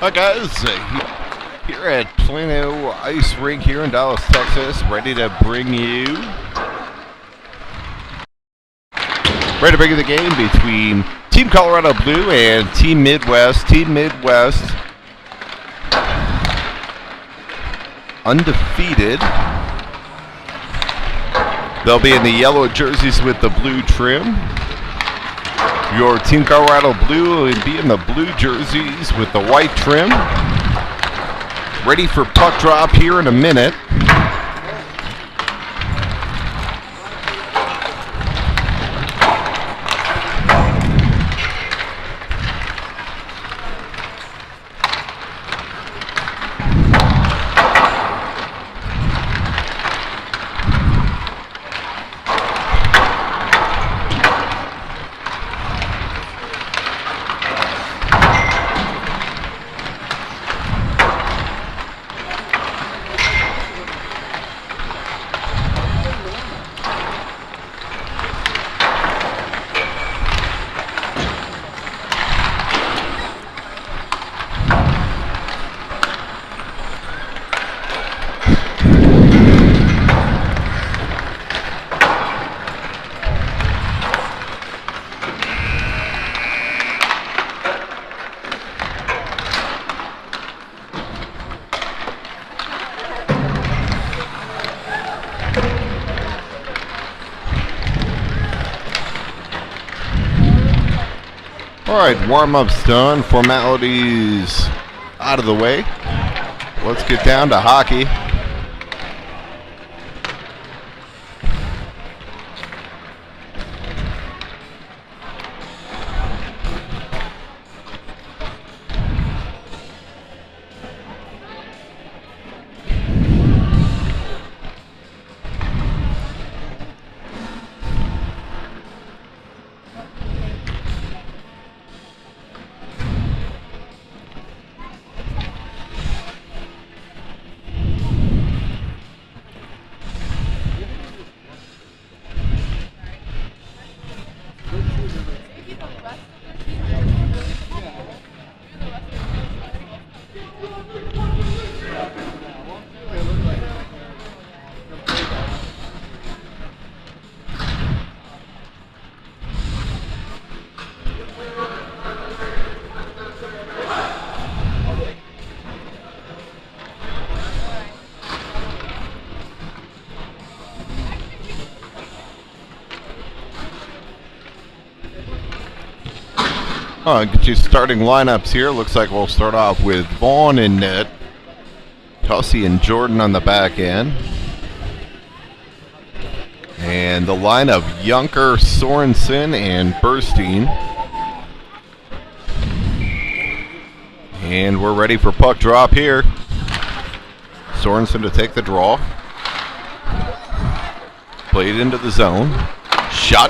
Hi guys, here at Plano Ice Rink here in Dallas, Texas, ready to bring you the game between Team Colorado Blue and Team Midwest. Team Midwest undefeated. They'll be in the yellow jerseys with the blue trim. Your Team Colorado Blue will be in the blue jerseys with the white trim. Ready for puck drop here in a minute. Alright, warm-up's done, formalities out of the way. Let's get down to hockey. Get you starting lineups here. Looks like we'll start off with Vaughn in net, Hussey and Jordan on the back end, and the line of Junker, Sorensen, and Burstein. And we're ready for puck drop here. Sorensen to take the draw. Played into the zone. Shot.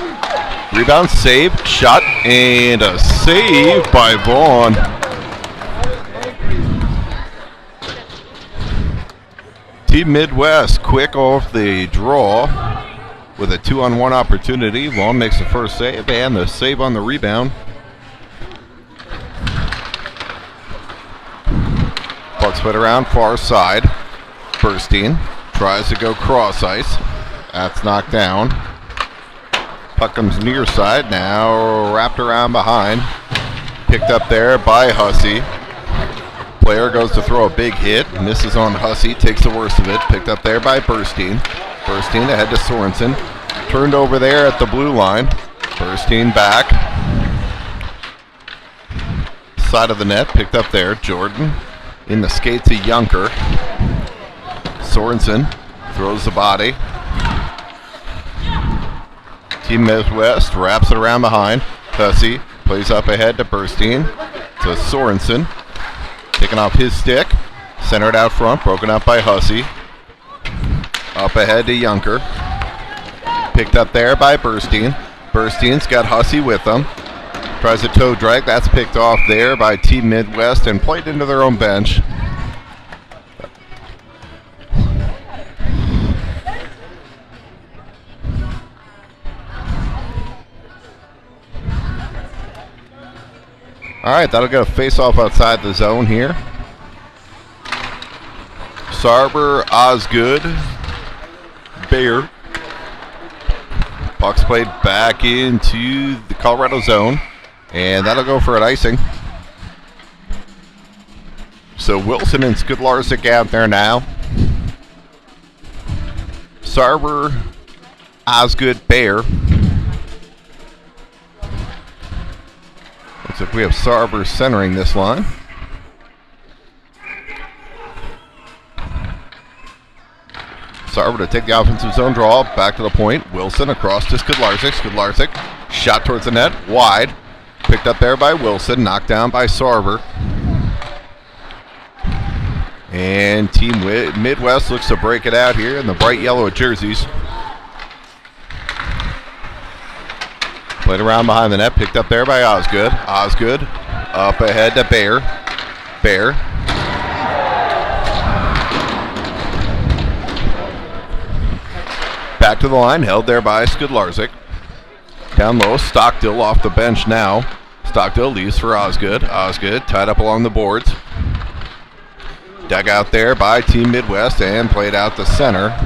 Rebound, save, shot, and a save by Vaughn. Team Midwest quick off the draw with a 2-on-1 opportunity. Vaughn makes the first save and the save on the rebound. Puck split around far side. Burstein tries to go cross ice. That's knocked down. Puck comes near side, now wrapped around behind. Picked up there by Hussey. Player goes to throw a big hit, misses on Hussey, takes the worst of it. Picked up there by Burstein. Burstein ahead to Sorensen. Turned over there at the blue line. Burstein back. Side of the net, picked up there. Jordan in the skate to Junker. Sorensen throws the body. Team Midwest wraps it around behind. Hussey plays up ahead to Burstein. To Sorensen. Taking off his stick. Centered out front. Broken up by Hussey. Up ahead to Junker. Picked up there by Burstein. Burstein's got Hussey with him. Tries a toe drag. That's picked off there by Team Midwest and played into their own bench. All right, that'll go face-off outside the zone here. Sarber, Osgood, Bayer. Puck's played back into the Colorado zone, and that'll go for an icing. So Wilson and Skidlarczyk out there now. Sarber, Osgood, Bayer. Looks like we have Sarber centering this line. Sarber to take the offensive zone draw, back to the point. Wilson across to Skidlarczyk. Skidlarczyk, shot towards the net, wide. Picked up there by Wilson, knocked down by Sarber. And Team Midwest looks to break it out here in the bright yellow jerseys. Played around behind the net, picked up there by Osgood. Osgood up ahead to Bayer. Bayer. Back to the line, held there by Skidlarczyk. Down low, Stockdill off the bench now. Stockdill leaves for Osgood. Osgood tied up along the boards. Dug out there by Team Midwest and played out the center.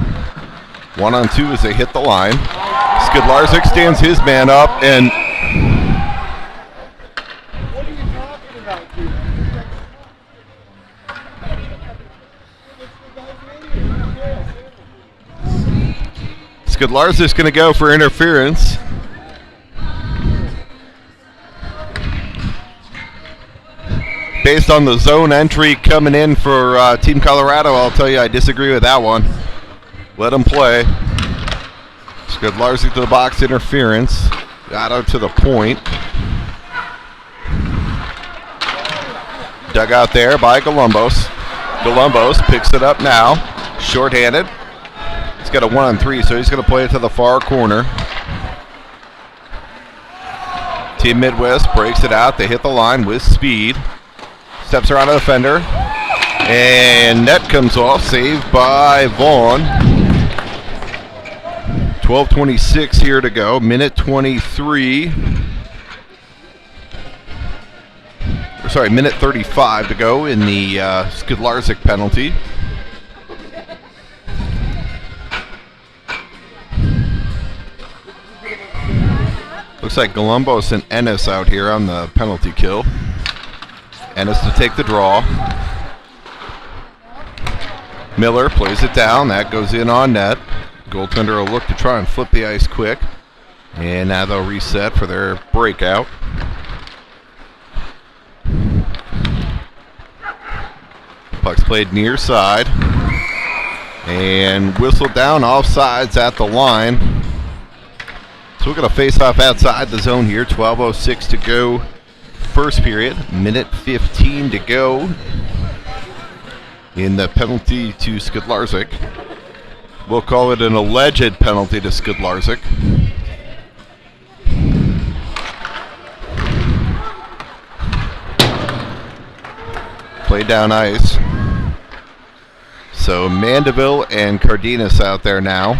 1-on-2 as they hit the line. Skidlarczyk stands his man up and... What are you talking about, dude? Skidlarczyk is going to go for interference. Based on the zone entry coming in for Team Colorado, I'll tell you I disagree with that one. Let him play. Skidlarczyk to the box, interference. Got out to the point. Dug out there by Golumbos. Golumbos picks it up now. Shorthanded. He's got a 1-on-3, so he's going to play it to the far corner. Team Midwest breaks it out. They hit the line with speed. Steps around the defender. And net comes off. Saved by Vaughn. 12:26 here to go. Minute 23. Sorry, minute 35 to go in the Skidlarczyk penalty. Looks like Golumbos and Ennis out here on the penalty kill. Ennis to take the draw. Miller plays it down. That goes in on net. Goaltender will look to try and flip the ice quick. And now they'll reset for their breakout. Puck's played near side. And whistled down, offsides at the line. So we're going to face off outside the zone here. 12:06 to go. First period, minute 15 to go in the penalty to Skidlarczyk. We'll call it an alleged penalty to Skidlarczyk. Play down ice. So Mandeville and Cardenas out there now.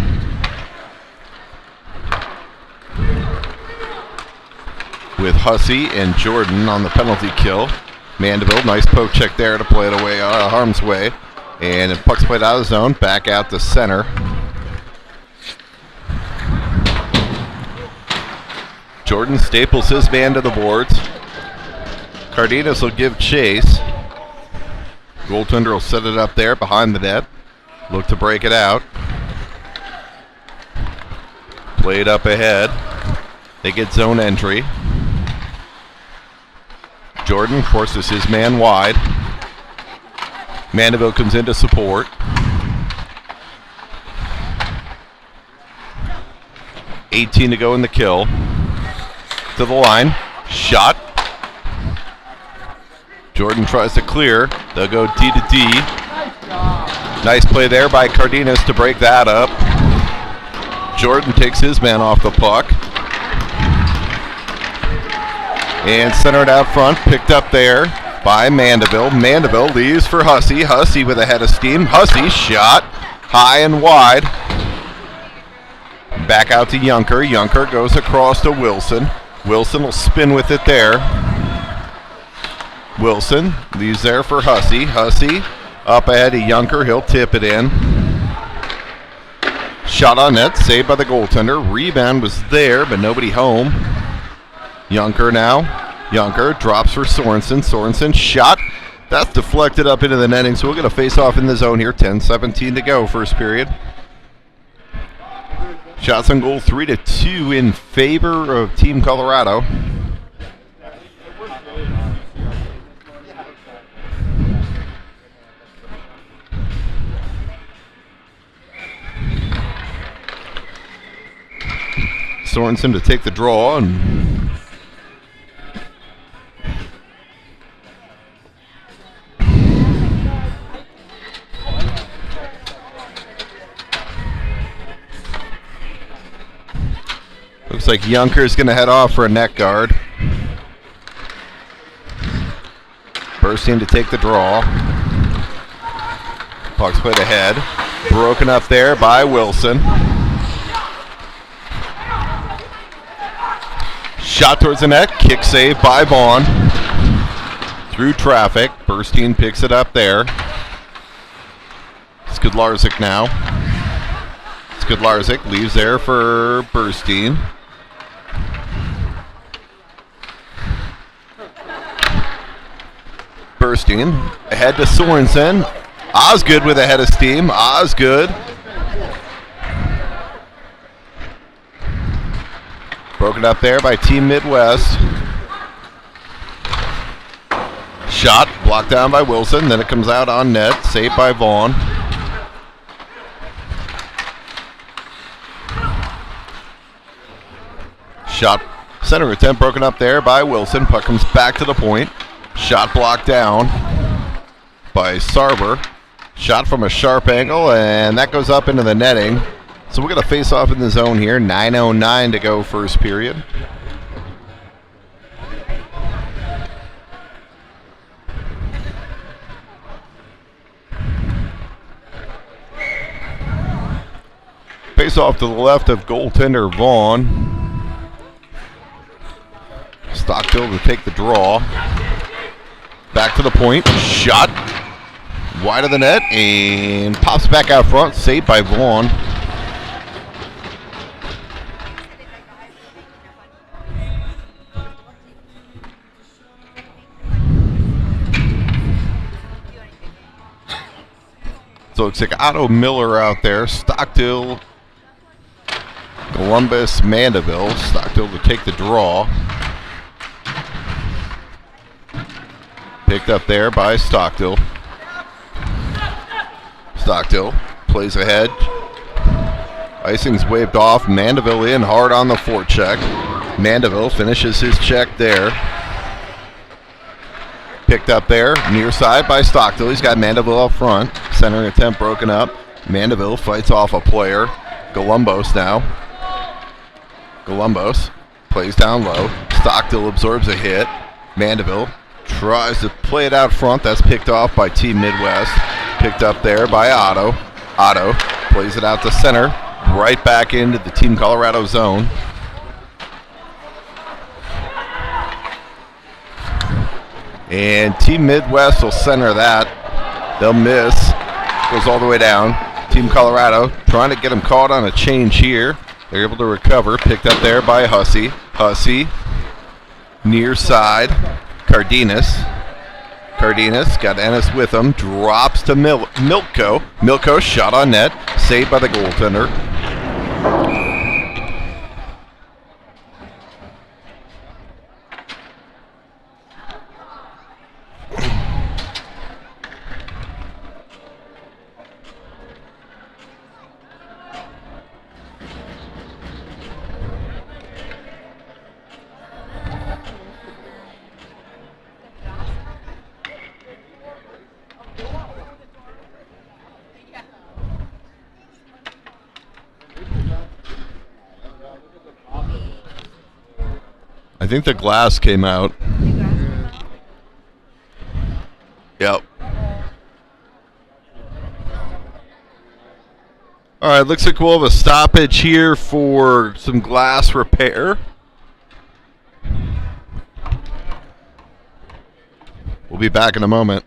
With Hussey and Jordan on the penalty kill. Mandeville, nice poke check there to play it away harm's way. And puck's played out of the zone, back out the center. Jordan staples his man to the boards. Cardenas will give chase. Goaltender will set it up there behind the net. Look to break it out. Played up ahead. They get zone entry. Jordan forces his man wide. Mandeville comes in to support. $18 to go in the kill. To the line. Shot. Jordan tries to clear. They'll go D to D. Nice play there by Cardenas to break that up. Jordan takes his man off the puck. And centered out front, picked up there by Mandeville. Mandeville leaves for Hussey. Hussey with a head of steam. Hussey shot high and wide. Back out to Junker. Junker goes across to Wilson. Wilson will spin with it there. Wilson leaves there for Hussey. Hussey up ahead of Yunker. He'll tip it in. Shot on net, saved by the goaltender. Rebound was there, but nobody home. Yunker now. Yunker drops for Sorensen. Sorensen shot. That's deflected up into the netting, so we'll get a face-off in the zone here. 10-17 to go, first period. Shots on goal 3-2 in favor of Team Colorado. Sorensen to take the draw and looks like Yunker's going to head off for a net guard. Bursting to take the draw. Puck's played ahead. Broken up there by Wilson. Shot towards the net. Kick save by Vaughn. Through traffic. Burstein picks it up there. Skudlarczyk now. Skudlarczyk leaves there for Burstein. Burstein ahead to Sorensen. Osgood with a head of steam. Osgood. Broken up there by Team Midwest. Shot blocked down by Wilson. Then it comes out on net. Saved by Vaughn. Shot center attempt broken up there by Wilson. Puck comes back to the point. Shot blocked down by Sarber. Shot from a sharp angle, and that goes up into the netting. So we're going to face off in the zone here. 9:09 to go, first period. Face off to the left of goaltender Vaughn. Stockdale to take the draw. Back to the point. Shot wide of the net and pops back out front. Saved by Vaughn. So it's like Otto Miller out there. Stockdale, Columbus, Mandeville. Stockdale to take the draw. Picked up there by Stockdale. Stockdale plays ahead. Icing's waved off. Mandeville in hard on the forecheck. Mandeville finishes his check there. Picked up there, near side by Stockdale. He's got Mandeville up front. Center attempt broken up. Mandeville fights off a player. Columbus now. Columbus plays down low. Stockdale absorbs a hit. Mandeville tries to play it out front. That's picked off by Team Midwest. Picked up there by Otto. Otto plays it out to center. Right back into the Team Colorado zone. And Team Midwest will center that. They'll miss. Goes all the way down. Team Colorado trying to get him caught on a change here. They're able to recover. Picked up there by Hussey. Hussey. Near side. Cardenas. Cardenas got Ennis with him. Drops to Milko. Milko shot on net. Saved by the goaltender. I think the glass came out. Yep. All right, looks like we'll have a stoppage here for some glass repair. be back in a moment.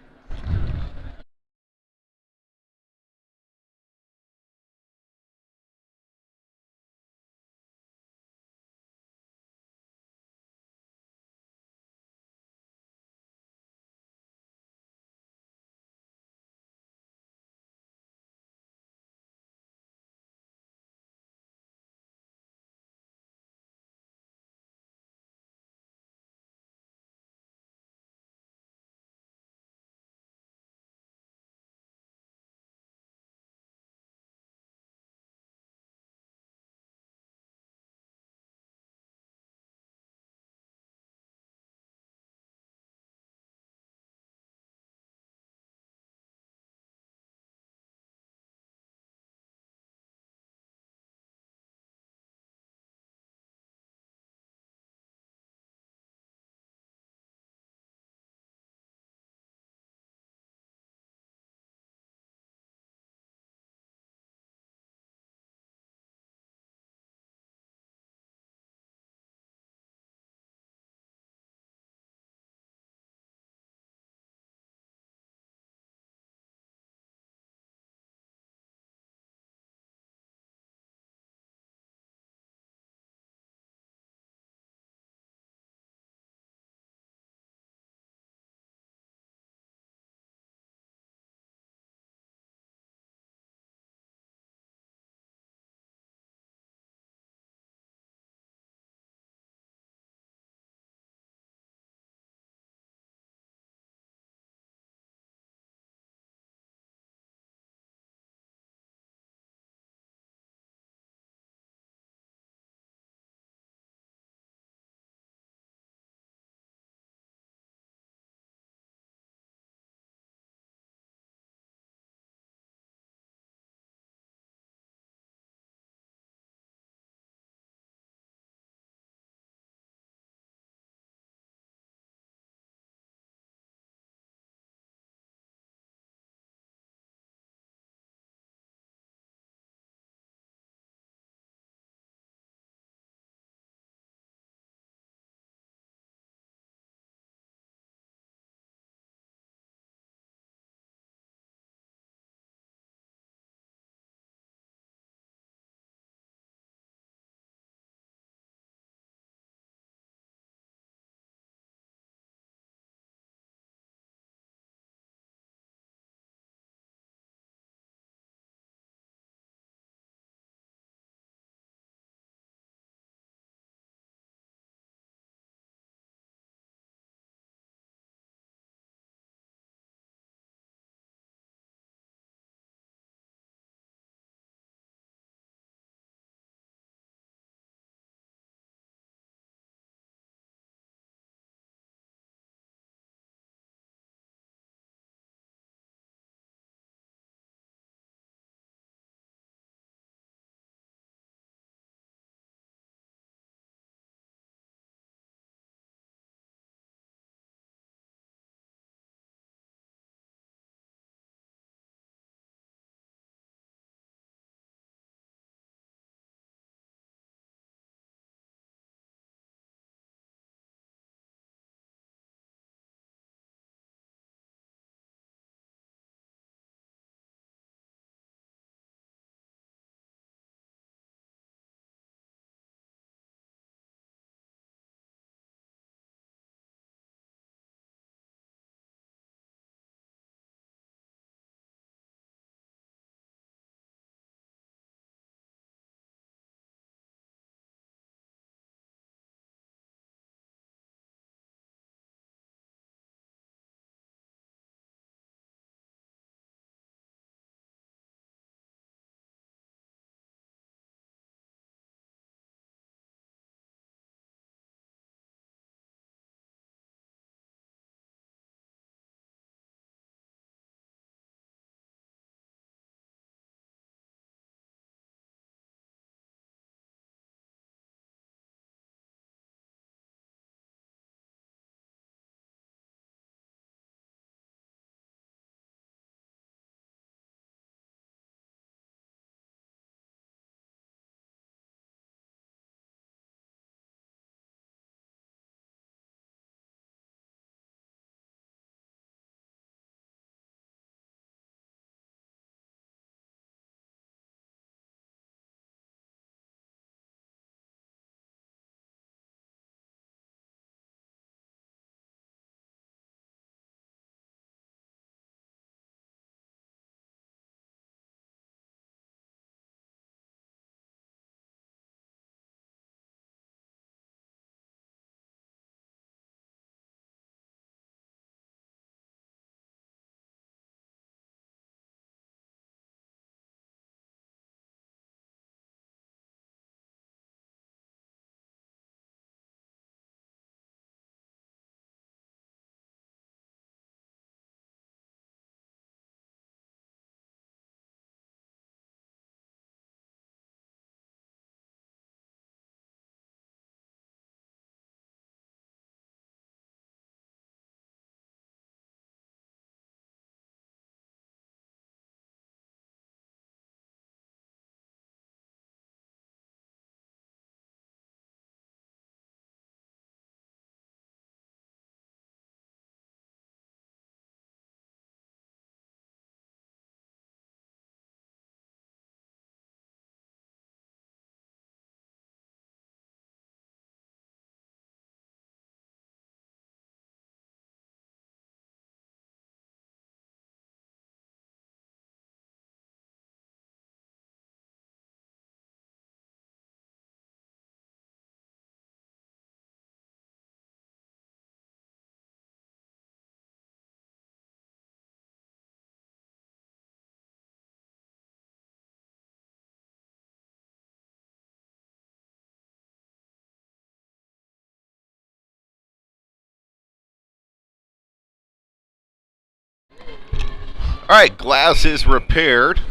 All right, glass is repaired.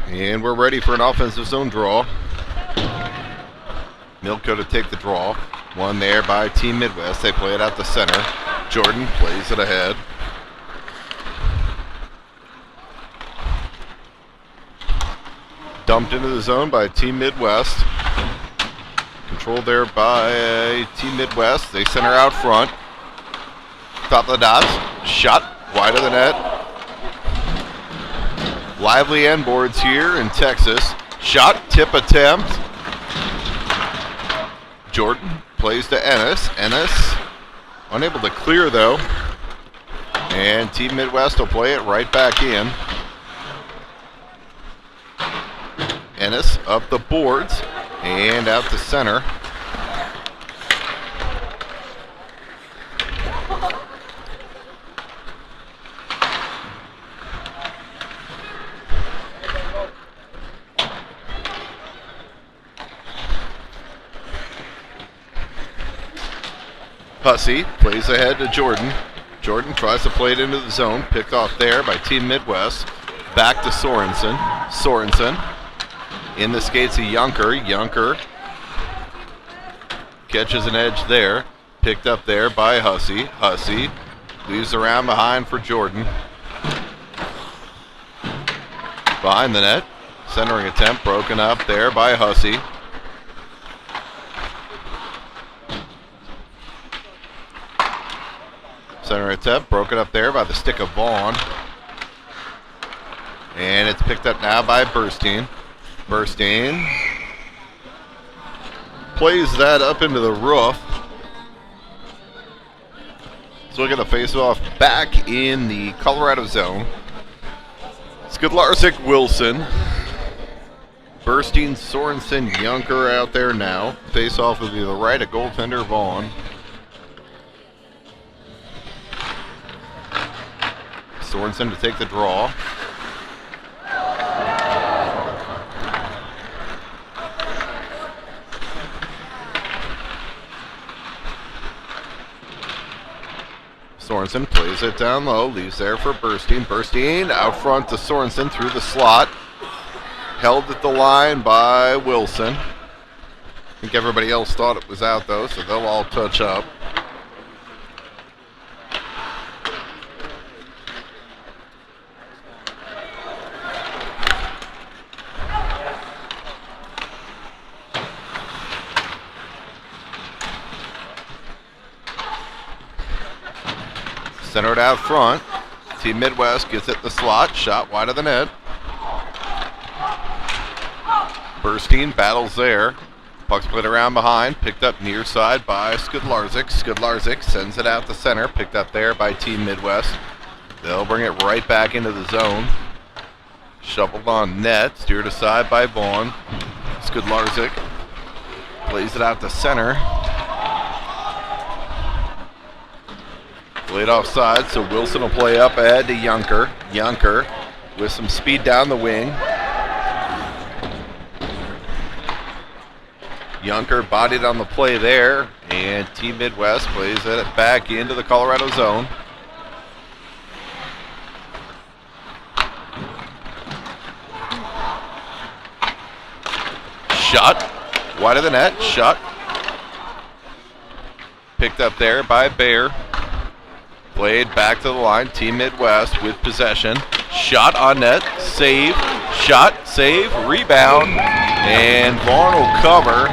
And we're ready for an offensive zone draw. Milko to take the draw. One there by Team Midwest. They play it out the center. Jordan plays it ahead. Dumped into the zone by Team Midwest. Controlled there by Team Midwest. They center out front. Top of the dots. Shot wide of the net. Lively end boards here in Texas. Shot, tip attempt. Jordan plays to Ennis. Ennis unable to clear though. And Team Midwest will play it right back in. Ennis up the boards and out to center. Hussey plays ahead to Jordan. Jordan tries to play it into the zone. Picked off there by Team Midwest. Back to Sorensen. Sorensen in the skates of Junker. Junker catches an edge there. Picked up there by Hussey. Hussey leaves around behind for Jordan. Behind the net. Centering attempt broken up there by Hussey. Center attempt broken up there by the stick of Vaughn. And it's picked up now by Burstein. Burstein plays that up into the roof. So we're going to face off back in the Colorado zone. Skidlarczyk, Wilson. Burstein, Sorensen, Junker out there now. Face off will be the right of goaltender Vaughn. Sorensen to take the draw. Sorensen plays it down low, leaves there for Burstein. Burstein out front to Sorensen through the slot. Held at the line by Wilson. I think everybody else thought it was out though, so they'll all touch up. Centered out front. Team Midwest gets it the slot. Shot wide of the net. Burstein battles there. Puck's played around behind. Picked up near side by Skidlarczyk. Skidlarczyk sends it out the center. Picked up there by Team Midwest. They'll bring it right back into the zone. Shuffled on net. Steered aside by Vaughn. Skidlarczyk plays it out the center. Played offside, so Wilson will play up ahead to Junker. Junker with some speed down the wing. Junker bodied on the play there, and Team Midwest plays it back into the Colorado zone. Shot wide of the net. Shot picked up there by Bear. Played back to the line. Team Midwest with possession. Shot on net. Save. Shot. Save. Rebound. And Vaughn will cover.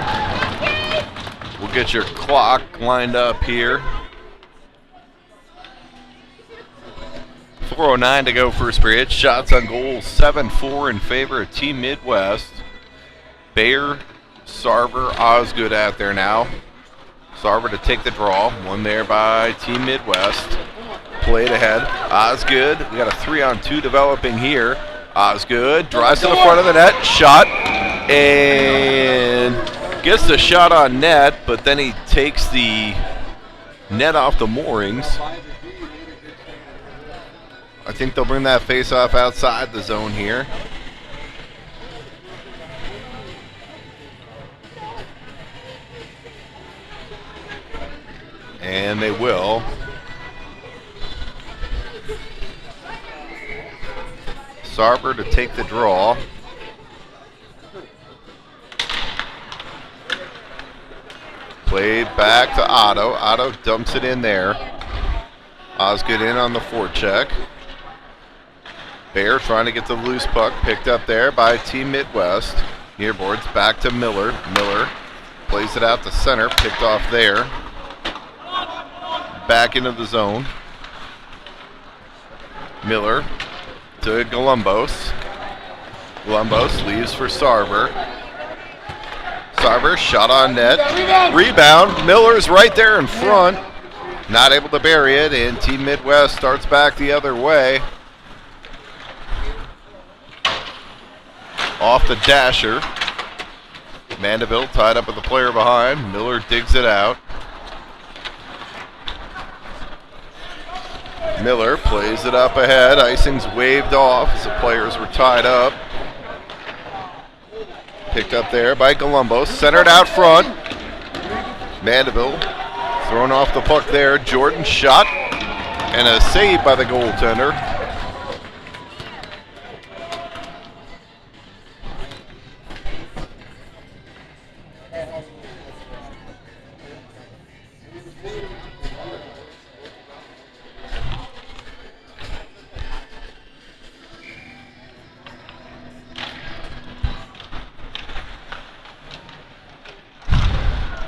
We'll get your clock lined up here. 4:09 to go first period. Shots on goal 7-4 in favor of Team Midwest. Bayer, Sarver, Osgood out there now. Sarver to take the draw. One there by Team Midwest. Played ahead. Osgood. We got a 3-on-2 developing here. Osgood drives to the front of the net. Shot. And gets the shot on net, but then he takes the net off the moorings. I think they'll bring that face-off outside the zone here. And they will. Sarver to take the draw. Played back to Otto. Otto dumps it in there. Osgood in on the forecheck. Bear trying to get the loose puck. Picked up there by Team Midwest. Nearboards back to Miller. Miller plays it out to center. Picked off there. Back into the zone. Miller to Golumbos. Golumbos leaves for Sarver. Sarver shot on net. Rebound. Miller's right there in front. Not able to bury it, and Team Midwest starts back the other way. Off the dasher. Mandeville tied up with the player behind. Miller digs it out. Miller plays it up ahead. Icing's waved off as the players were tied up. Picked up there by Golumbos. Centered out front. Mandeville thrown off the puck there. Jordan shot. And a save by the goaltender.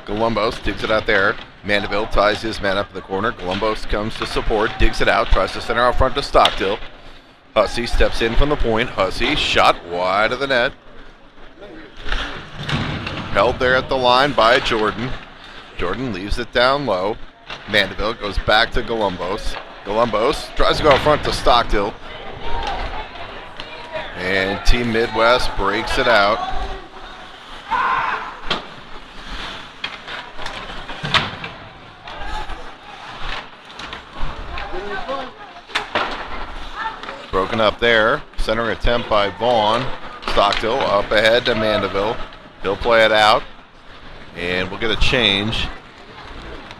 Golumbos digs it out there. Mandeville ties his man up in the corner. Golumbos comes to support, digs it out, tries to center out front to Stockstill. Hussey steps in from the point. Hussey shot wide of the net. Held there at the line by Jordan. Jordan leaves it down low. Mandeville goes back to Golumbos. Golumbos tries to go out front to Stockstill. And Team Midwest breaks it out. Broken up there. Center attempt by Vaughn. Stockstill up ahead to Mandeville. He'll play it out. And we'll get a change.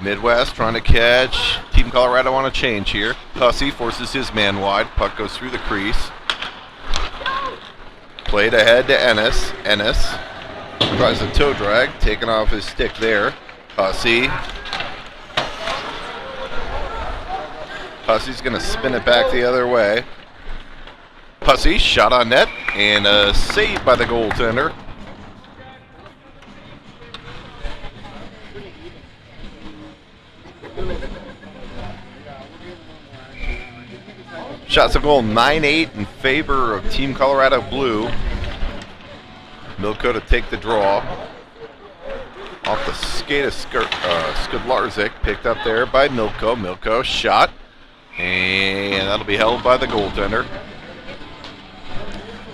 Midwest trying to catch. Team Colorado on a change here. Hussey forces his man wide. Puck goes through the crease. Played ahead to Ennis. Ennis tries a toe drag. Taken off his stick there. Hussey. Hussey's going to spin it back the other way. Hussey shot on net and a save by the goaltender. Shots of goal 9-8 in favor of Team Colorado Blue. Milko to take the draw. Off the skate of Skudlarczyk, picked up there by Milko. Milko shot, and that'll be held by the goaltender.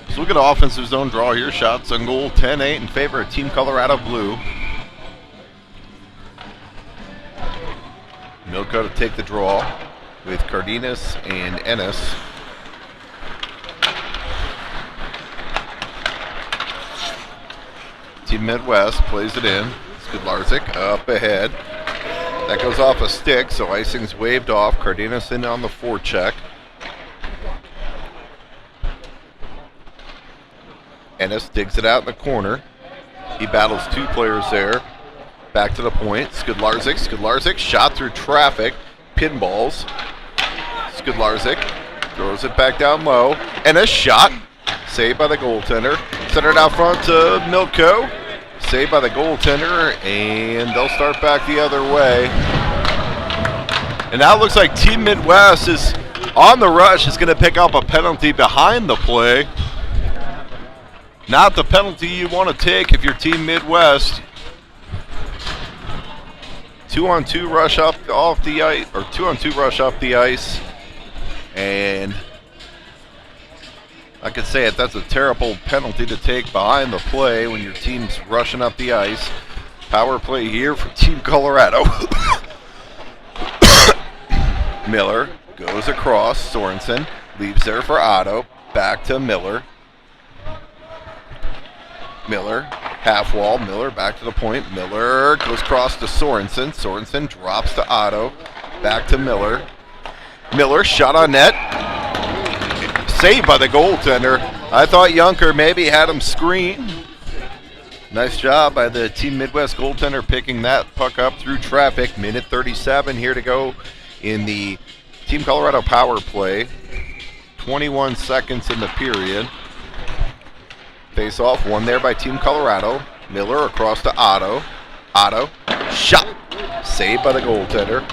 So look at the offensive zone draw here. Shots on goal 10-8 in favor of Team Colorado Blue. Milko to take the draw with Cardenas and Ennis. Team Midwest plays it in. Skudlarczyk up ahead. That goes off a stick, so icing's waved off. Cardenas in on the forecheck. Ennis digs it out in the corner. He battles two players there. Back to the point. Skudlarczyk shot through traffic. Pinballs. Skudlarczyk throws it back down low. Ennis shot. Saved by the goaltender. Centered out front to Milko. Saved by the goaltender. And they'll start back the other way. And now it looks like Team Midwest is on the rush. Is going to pick up a penalty behind the play. Not the penalty you want to take if you're Team Midwest. 2-on-2 rush up off the ice, or 2-on-2 rush up the ice. And I could say it, that's a terrible penalty to take behind the play when your team's rushing up the ice. Power play here for Team Colorado. Miller goes across. Sorensen leaves there for Otto. Back to Miller. Miller, half wall. Miller back to the point. Miller goes across to Sorensen. Sorensen drops to Otto. Back to Miller. Miller shot on net. Saved by the goaltender. I thought Yunker maybe had him screened. Nice job by the Team Midwest goaltender picking that puck up through traffic. Minute 37 here to go in the Team Colorado power play. 21 seconds in the period. Face off, won there by Team Colorado. Miller across to Otto. Otto, shot. Saved by the goaltender.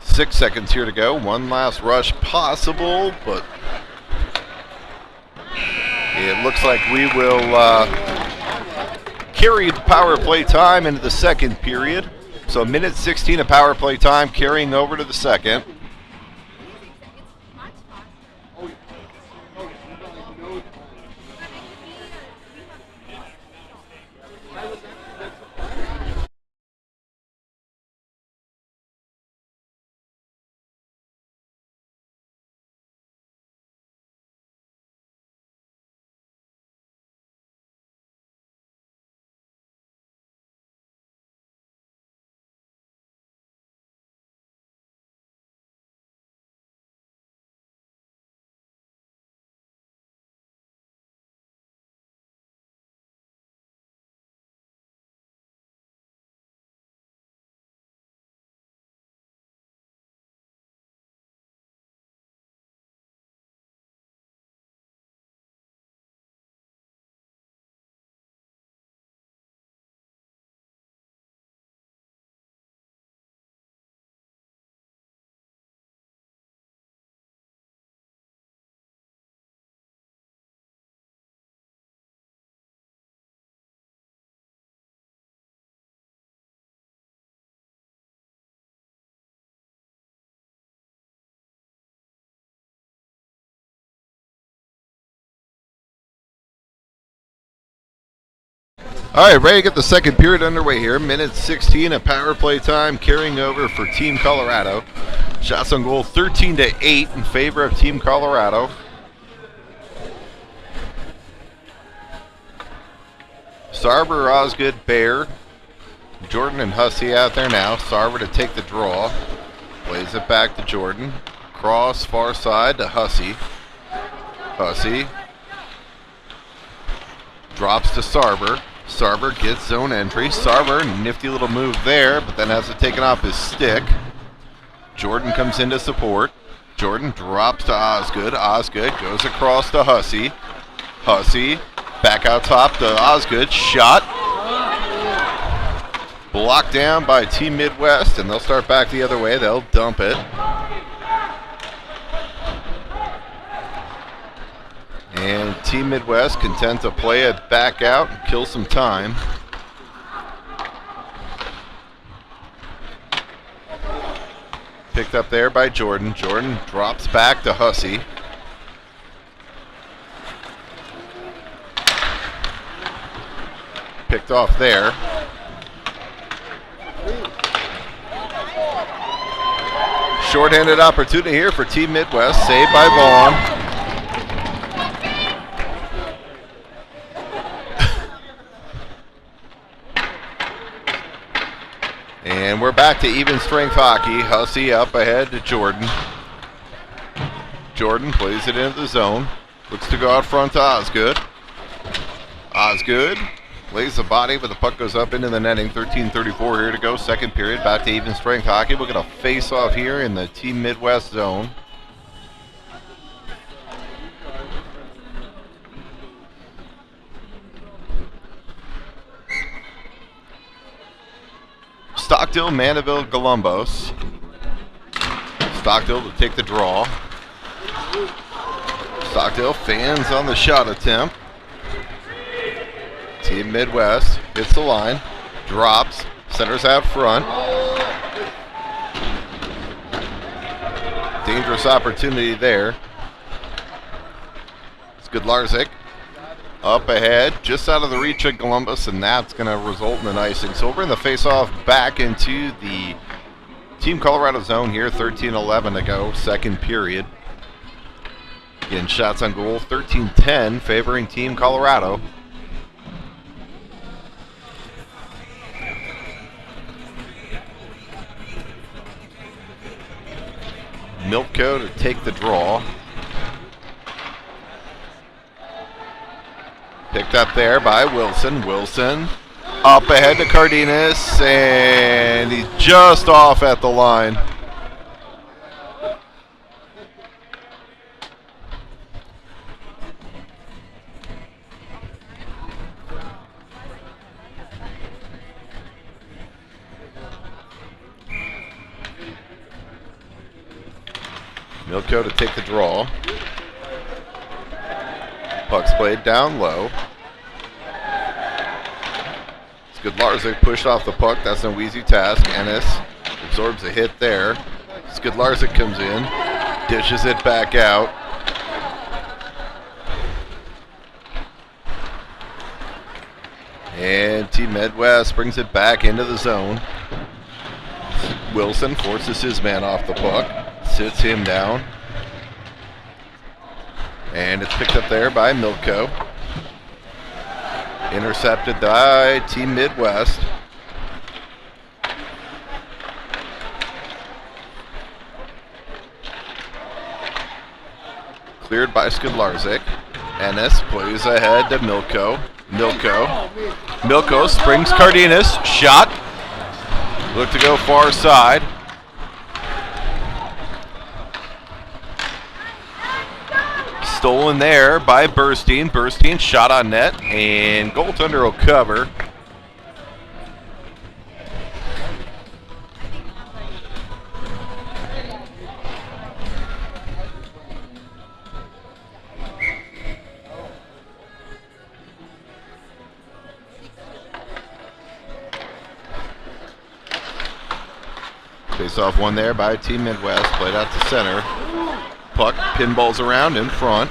Six seconds here to go. One last rush possible, but it looks like we will carry the power play time into the second period. So minute 16 of power play time carrying over to the second. All right, ready to get the second period underway here. Minute 16 of power play time carrying over for Team Colorado. Shots on goal 13-8 in favor of Team Colorado. Sarver, Osgood, Bear, Jordan and Hussey out there now. Sarver to take the draw. Plays it back to Jordan. Cross far side to Hussey. Hussey drops to Sarver. Sarver gets zone entry. Sarver, nifty little move there, but then has it taken off his stick. Jordan comes in to support. Jordan drops to Osgood. Osgood goes across to Hussey. Hussey back out top to Osgood. Shot. Blocked down by Team Midwest, and they'll start back the other way. They'll dump it. And Team Midwest content to play it back out and kill some time. Picked up there by Jordan. Jordan drops back to Hussey. Picked off there. Short-handed opportunity here for Team Midwest. Saved by Vaughn. And we're back to even strength hockey. Hussey up ahead to Jordan. Jordan plays it into the zone. Looks to go out front to Osgood. Osgood lays the body, but the puck goes up into the netting. 13:34 here to go. Second period. Back to even strength hockey. We're going to face off here in the Team Midwest zone. Stockdale, Mandeville, Columbus. Stockdale to take the draw. Stockdale fans on the shot attempt. Team Midwest hits the line, drops, centers out front. Dangerous opportunity there. It's Godlarczyk. Up ahead, just out of the reach of Columbus, and that's going to result in an icing. So we're in the face-off back into the Team Colorado zone here. 13:11 to go, second period. Again, shots on goal, 13-10, favoring Team Colorado. Milko to take the draw. Picked up there by Wilson. Wilson up ahead to Cardenas, and he's just off at the line. Milko to take the draw. Puck's played down low. Skidlarczyk pushed off the puck. That's no easy task. Ennis absorbs a hit there. Skidlarczyk comes in, dishes it back out. And Team Midwest brings it back into the zone. Wilson forces his man off the puck, sits him down. And it's picked up there by Milko. Intercepted by Team Midwest. Cleared by Skidlarczyk. Ennis plays ahead to Milko. Milko springs Cardenas. Shot. Look to go far side. Stolen there by Burstein. Burstein shot on net, and goaltender will cover. Face off one there by Team Midwest. Played out to center. Puck pinballs around in front.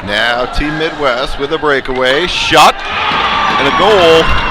Now Team Midwest with a breakaway. Shot and a goal.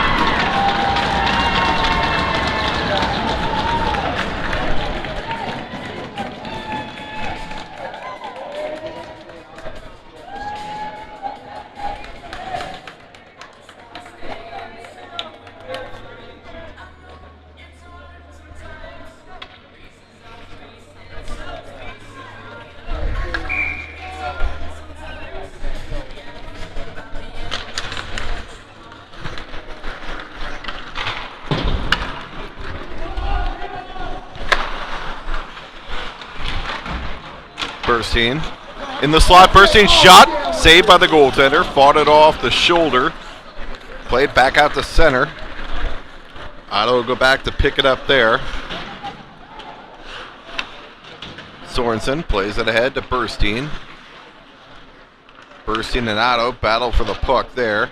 Burstein in the slot. Burstein shot, saved by the goaltender. Fought it off the shoulder. Played back out to center. Otto will go back to pick it up there. Sorensen plays it ahead to Burstein. Burstein and Otto battle for the puck there.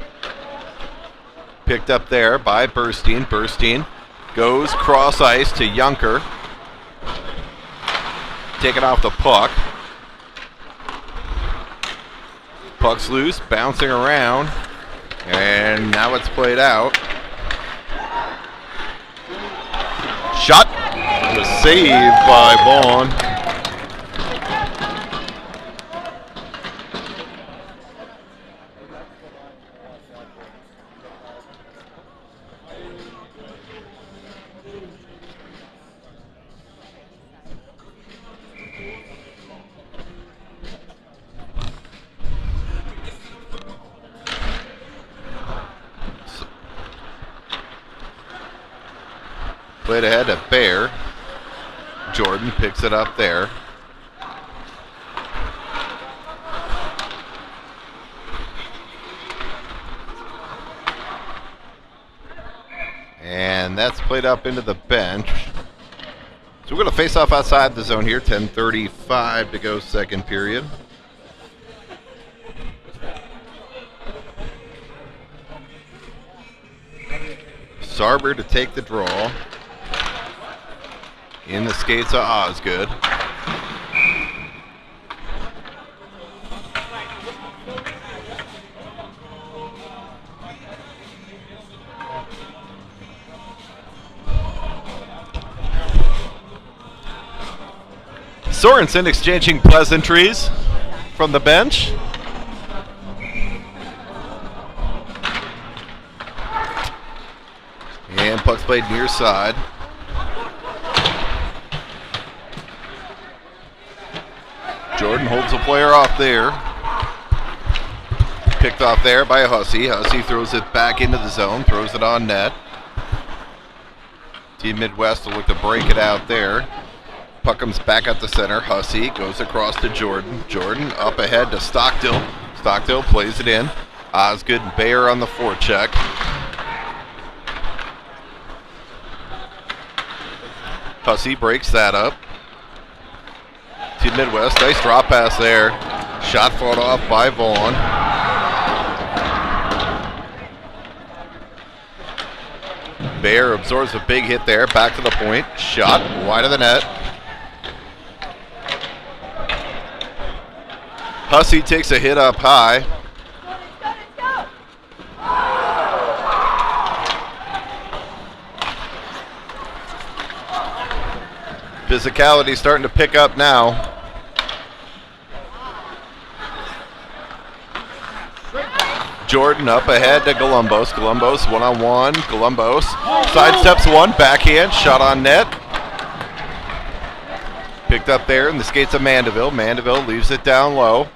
Picked up there by Burstein. Burstein goes cross ice to Junker. Taking off the puck. Puck's loose, bouncing around, and now it's played out. Shot, the save by Vaughn. Played ahead to Bear. Jordan picks it up there. And that's played up into the bench. So we're going to face off outside the zone here. 10:35 to go, second period. Sarber to take the draw. In the skates of Osgood. Sorensen exchanging pleasantries from the bench. And puck's played near side. Jordan holds a player off there. Picked off there by Hussey. Hussey throws it back into the zone, throws it on net. Team Midwest will look to break it out there. Puck comes back at the center. Hussey goes across to Jordan. Jordan up ahead to Stockdill. Stockdill plays it in. Osgood and Bayer on the forecheck. Hussey breaks that up. Team Midwest, nice drop pass there. Shot fought off by Vaughn. Bayer absorbs a big hit there. Back to the point. Shot wide of the net. Hussey takes a hit up high. Physicality starting to pick up now. Jordan up ahead to Columbus. Columbus one-on-one. Columbus sidesteps one. Backhand. Shot on net. Picked up there in the skates of Mandeville. Mandeville leaves it down low.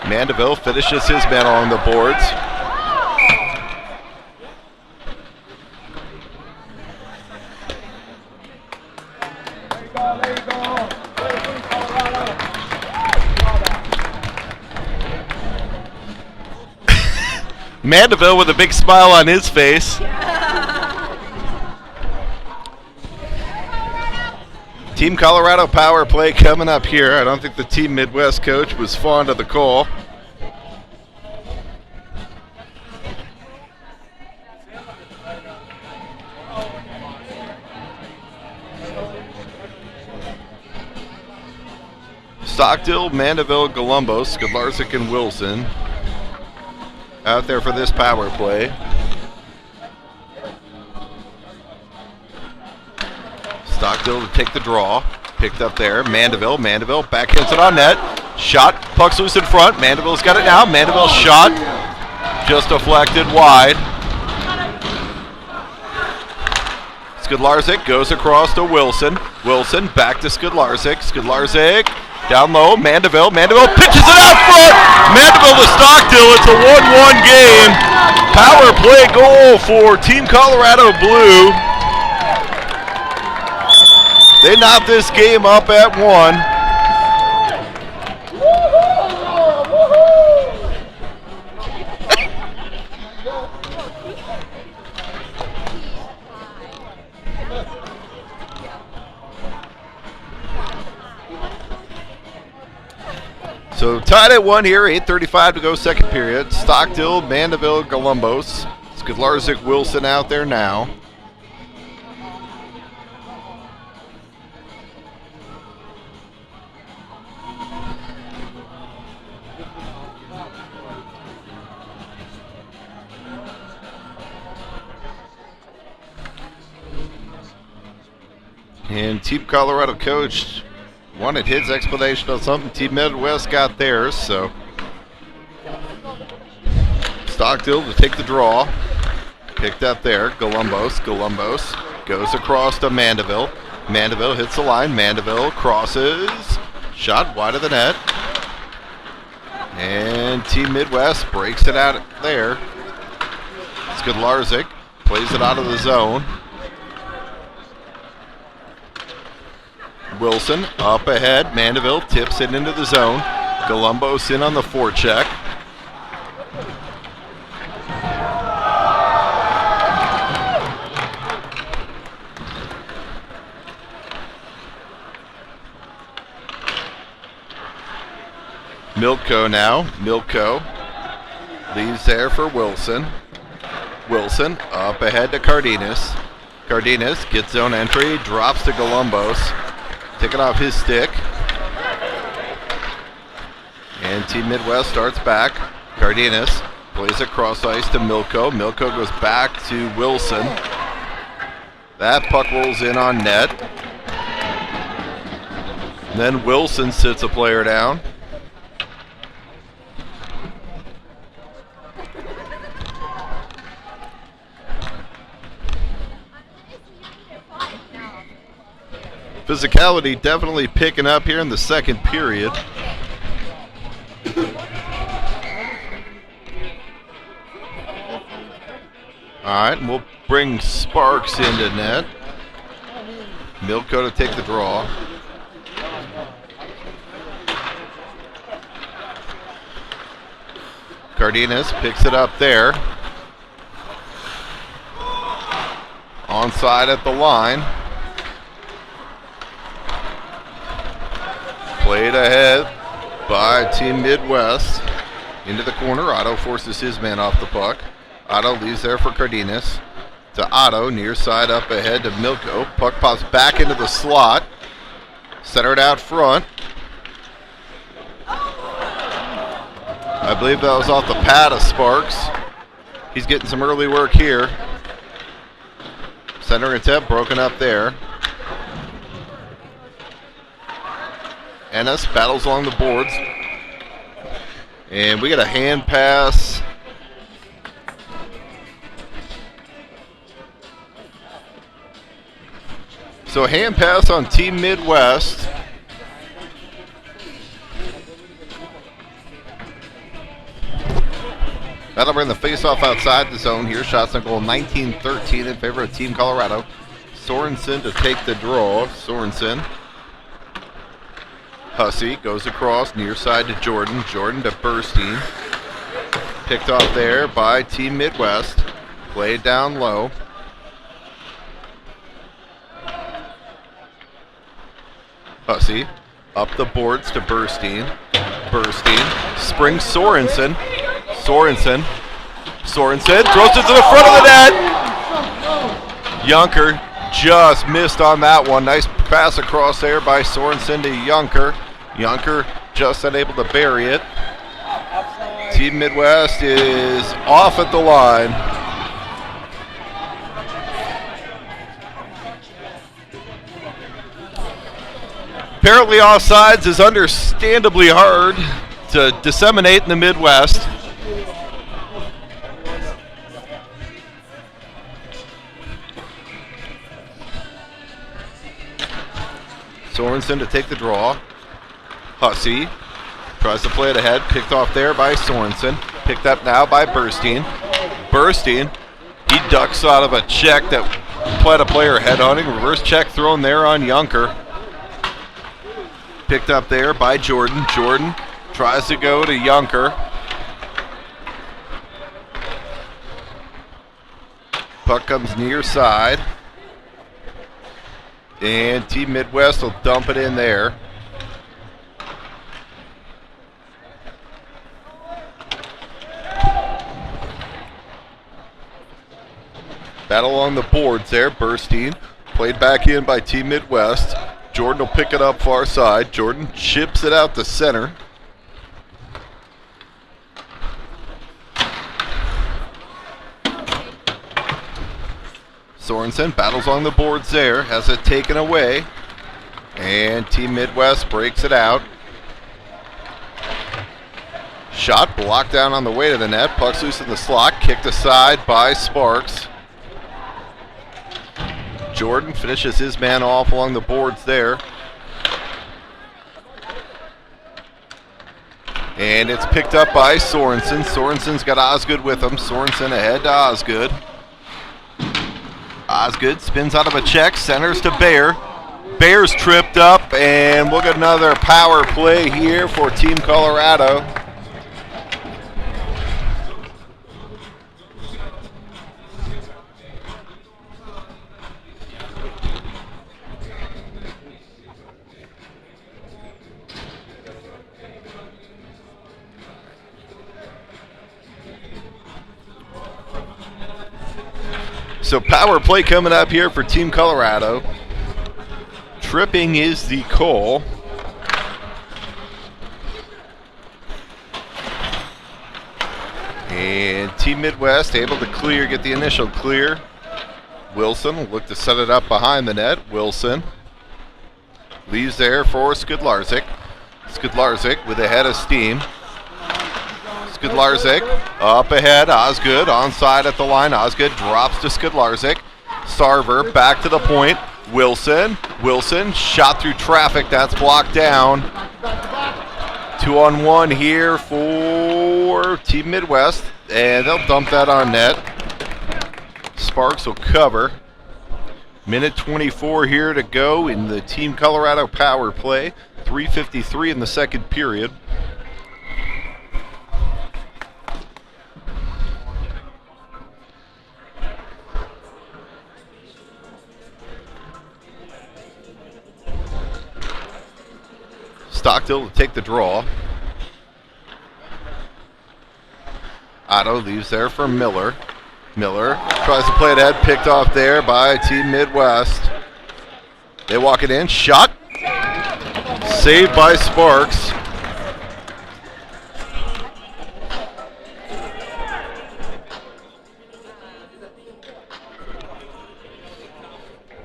Mandeville finishes his man along the boards. Mandeville with a big smile on his face. Team Colorado power play coming up here. I don't think the Team Midwest coach was fond of the call. Stockdill, Mandeville, Columbus, Skidlarczyk, and Wilson out there for this power play. Stockdill to take the draw. Picked up there. Mandeville. Mandeville backhands it on net. Shot. Puck's loose in front. Mandeville's got it now. Mandeville's shot. Just deflected wide. Skidlarczyk goes across to Wilson. Wilson back to Skidlarczyk. Skidlarczyk down low. Mandeville. Mandeville pitches it out front. Mandeville to Stockdill. It's a 1-1 game. Power play goal for Team Colorado Blue. They knocked this game up at 1. So tied at 1 here, 8:35 to go second period. Stockdill, Mandeville, Columbus. Skidlarczyk, Wilson out there now. And Team Colorado coach wanted his explanation on something. Team Midwest got theirs, so Stockdill to take the draw. Picked up there. Columbus. Columbus goes across to Mandeville. Mandeville hits the line. Mandeville crosses. Shot wide of the net. And Team Midwest breaks it out there. Skidlarczyk plays it out of the zone. Wilson up ahead. Mandeville tips it into the zone. Columbus in on the forecheck. Milko now. Milko leaves there for Wilson. Wilson up ahead to Cardenas. Cardenas gets zone entry, drops to Columbus. Taking off his stick. And Team Midwest starts back. Cardenas plays it cross ice to Milko. Milko goes back to Wilson. That puck rolls in on net. And then Wilson sits a player down. Physicality definitely picking up here in the second period. All right, and we'll bring Sparks into net. Milko to take the draw. Cardenas picks it up there. Onside at the line. Played ahead by Team Midwest. Into the corner. Otto forces his man off the puck. Otto leaves there for Cardenas. To Otto, near side up ahead to Milko. Puck pops back into the slot. Centered out front. I believe that was off the pad of Sparks. He's getting some early work here. Center attempt broken up there. Ennis battles along the boards. And we get a hand pass. So a hand pass on Team Midwest. That'll bring the face-off outside the zone here. Shots on goal 19-13 in favor of Team Colorado. Sorensen to take the draw. Sorensen. Hussey goes across near side to Jordan. Jordan to Burstein. Picked off there by Team Midwest. Played down low. Hussey up the boards to Burstein. Burstein springs Sorensen. Sorensen throws it to the front of the net. Junker just missed on that one. Nice pass across there by Sorensen to Junker. Junker just unable to bury it. Team Midwest is off at the line. Apparently offsides is understandably hard to disseminate in the Midwest. Sorensen to take the draw. Hussey tries to play it ahead. Picked off there by Sorensen. Picked up now by Burstein. Burstein, he ducks out of a check that played a player headhunting. Reverse check thrown there on Junker. Picked up there by Jordan. Jordan tries to go to Junker. Puck comes near side. And Team Midwest will dump it in there. Battle along the boards there. Burstein played back in by Team Midwest. Jordan will pick it up far side. Jordan chips it out to center. Sorensen battles on the boards there, has it taken away, and Team Midwest breaks it out. Shot blocked down on the way to the net. Puck's loose in the slot, kicked aside by Sparks. Jordan finishes his man off along the boards there. And it's picked up by Sorensen. Sorensen's got Osgood with him. Sorensen ahead to Osgood. Osgood spins out of a check, centers to Bear. Bear's tripped up, and we'll get another power play here for Team Colorado. So power play coming up here for Team Colorado. Tripping is the call. And Team Midwest able to clear, get the initial clear. Wilson will look to set it up behind the net. Wilson leaves there for Skudlarczyk. Skudlarczyk with a head of steam. Skudlarczyk up ahead. Osgood onside at the line. Osgood drops to Skudlarczyk. Sarver back to the point. Wilson. Wilson shot through traffic. That's blocked down. 2-on-1 here for Team Midwest. And they'll dump that on net. Sparks will cover. Minute 24 here to go in the Team Colorado power play. 3:53 in the second period. Stockdale to take the draw. Otto leaves there for Miller. Miller tries to play it ahead, picked off there by Team Midwest. They walk it in, shot. Saved by Sparks.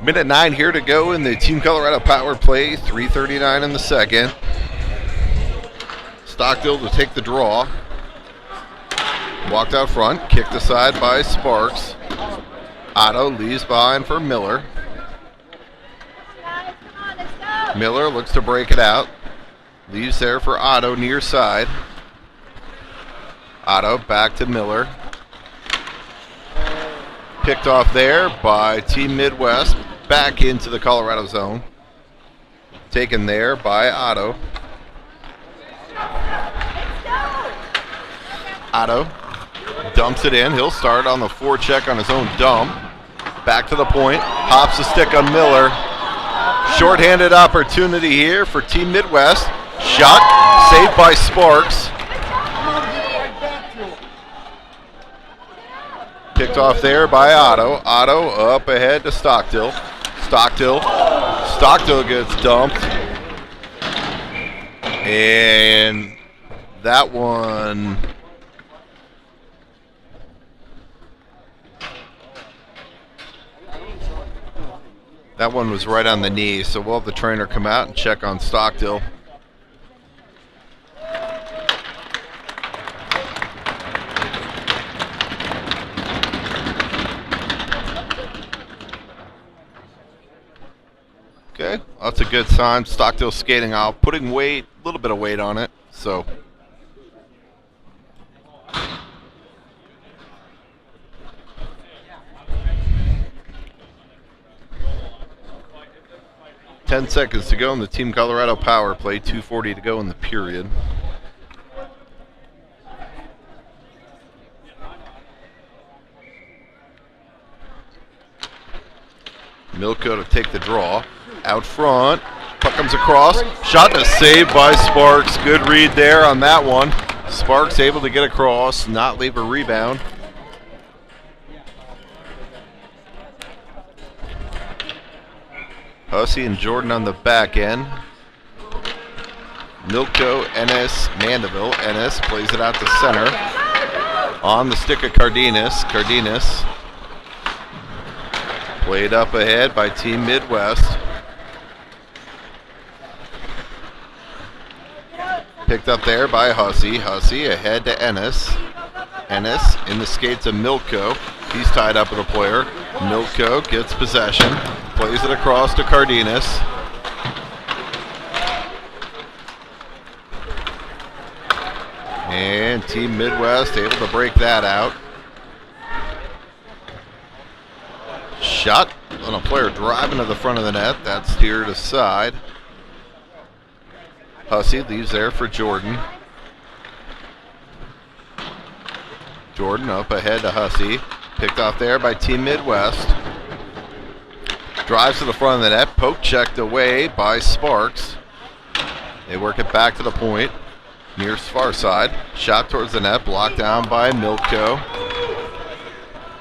Minute 9 here to go in the Team Colorado power play. 3:39 in the second. Stockdale to take the draw. Walked out front, kicked aside by Sparks. Otto leaves behind for Miller. Miller looks to break it out. Leaves there for Otto near side. Otto back to Miller. Picked off there by Team Midwest. Back into the Colorado zone. Taken there by Otto. Otto dumps it in. He'll start on the forecheck on his own dump. Back to the point. Hops the stick on Miller. Short-handed opportunity here for Team Midwest. Shot saved by Sparks. Picked off there by Otto. Otto up ahead to Stockdale. Stockdale gets dumped. And that one... That one was right on the knee, so we'll have the trainer come out and check on Stockdale. Okay, that's a good sign. Stockdale skating out, putting weight, a little bit of weight on it, so... Ten seconds to go in the Team Colorado power play. 2:40 to go in the period. Milko to take the draw. Out front. Puck comes across. Shot and a save by Sparks. Good read there on that one. Sparks able to get across, not leave a rebound. Hussey and Jordan on the back end. Milko, Ennis, Mandeville. Ennis plays it out to center. On the stick of Cardenas. Cardenas played up ahead by Team Midwest. Picked up there by Hussey. Hussey ahead to Ennis. Ennis in the skates of Milko. He's tied up with a player. Milko gets possession. Plays it across to Cardenas. And Team Midwest able to break that out. Shot on a player driving to the front of the net. That's steered aside. Hussey leaves there for Jordan. Jordan up ahead to Hussey. Picked off there by Team Midwest. Drives to the front of the net. Poke checked away by Sparks. They work it back to the point. Near far side. Shot towards the net. Blocked down by Milko.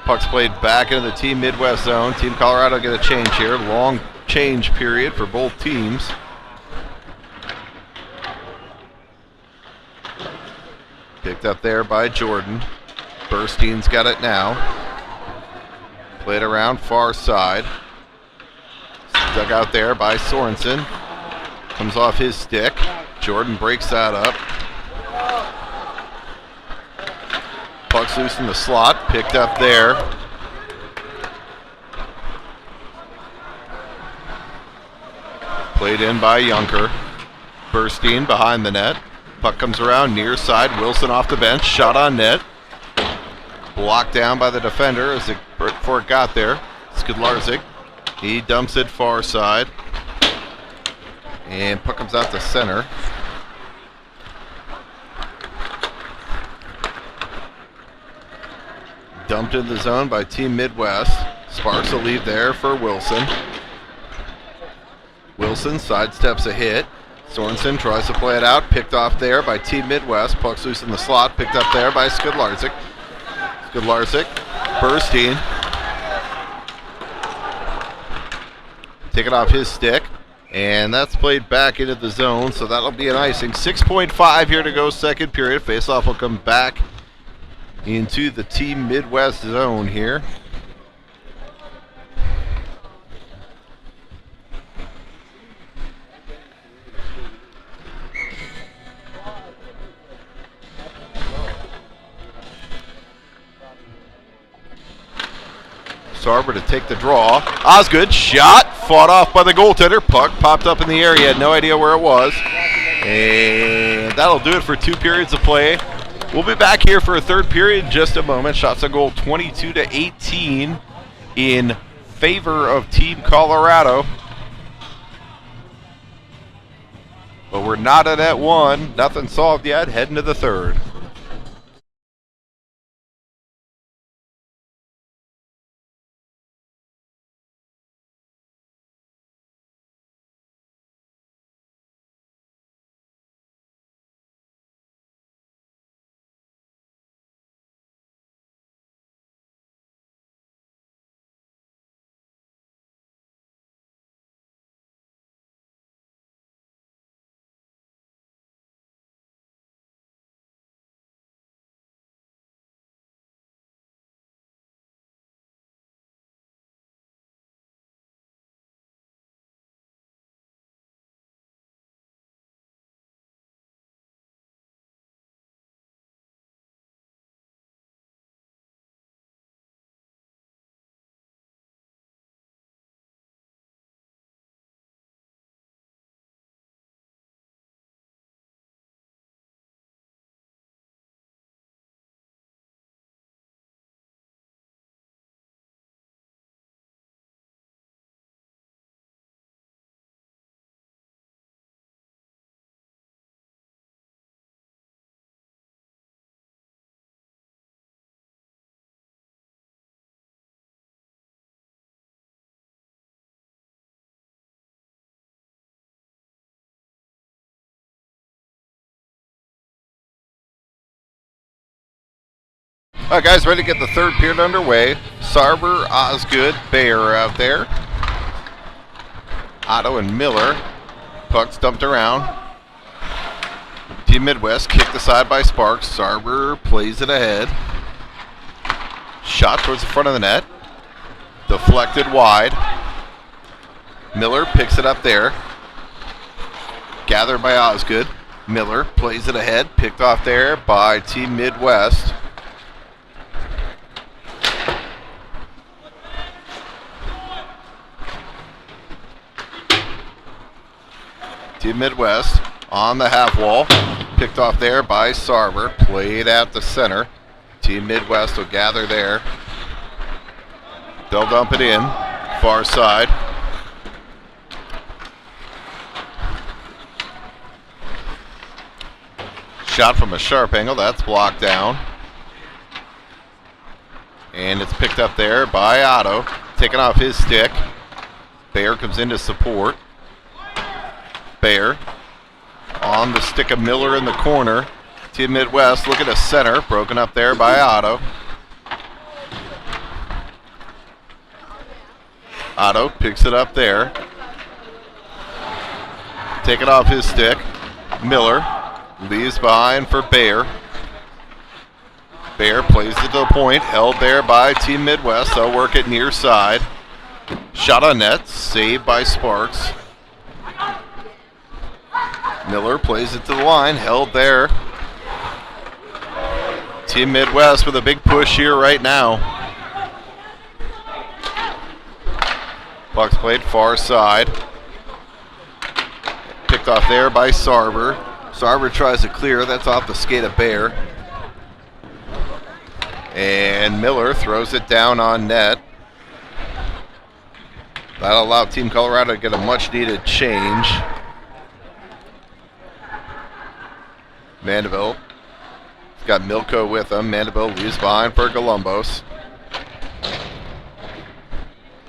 Puck's played back into the Team Midwest zone. Team Colorado get a change here. Long change period for both teams. Picked up there by Jordan. Burstein's got it now. Played around far side. Dug out there by Sorensen. Comes off his stick. Jordan breaks that up. Puck's loose in the slot. Picked up there. Played in by Junker. Burstein behind the net. Puck comes around near side. Wilson off the bench. Shot on net. Blocked down by the defender before it got there. Skidlarczyk. He dumps it far side. And puck comes out to center. Dumped in the zone by Team Midwest. Sparks will leave there for Wilson. Wilson sidesteps a hit. Sorensen tries to play it out. Picked off there by Team Midwest. Puck's loose in the slot. Picked up there by Skidlarczyk. Skidlarczyk. Burstein. Take it off his stick. And that's played back into the zone, so that'll be an icing. 6.5 here to go, second period. Faceoff will come back into the Team Midwest zone here. Sarber to take the draw. Osgood shot, fought off by the goaltender. Puck popped up in the air. He had no idea where it was. And that'll do it for 2 periods of play. We'll be back here for a third period in just a moment. Shots on goal 22-18 in favor of Team Colorado. But we're not at that one. Nothing solved yet. Heading to the third. All right, guys, ready to get the third period underway. Sarber, Osgood, Bayer out there. Otto and Miller. Puck's dumped around. Team Midwest kicked aside by Sparks. Sarber plays it ahead. Shot towards the front of the net. Deflected wide. Miller picks it up there. Gathered by Osgood. Miller plays it ahead. Picked off there by Team Midwest. Team Midwest on the half wall. Picked off there by Sarber. Played out the center. Team Midwest will gather there. They'll dump it in. Far side. Shot from a sharp angle. That's blocked down. And it's picked up there by Otto. Taken off his stick. Bayer comes in to support. Bayer on the stick of Miller in the corner. Team Midwest look at a center. Broken up there by Otto. Otto picks it up there. Take it off his stick. Miller leaves behind for Bayer. Bayer plays it to the point. Held there by Team Midwest. They'll work it near side. Shot on net. Saved by Sparks. Miller plays it to the line, held there. Team Midwest with a big push here right now. Puck's played far side. picked off there by Sarver. Sarver tries to clear. That's off the skate of Bear. And Miller throws it down on net. That'll allow Team Colorado to get a much-needed change. Mandeville got Milko with him. Mandeville leaves behind for Columbus.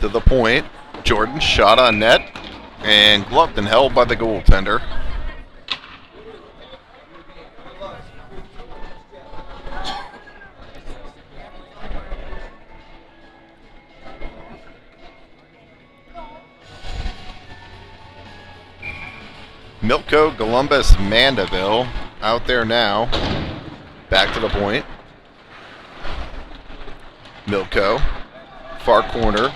To the point. Jordan shot on net and gloved and held by the goaltender. Milko, Columbus, Mandeville out there now. Back to the point. Milko, far corner.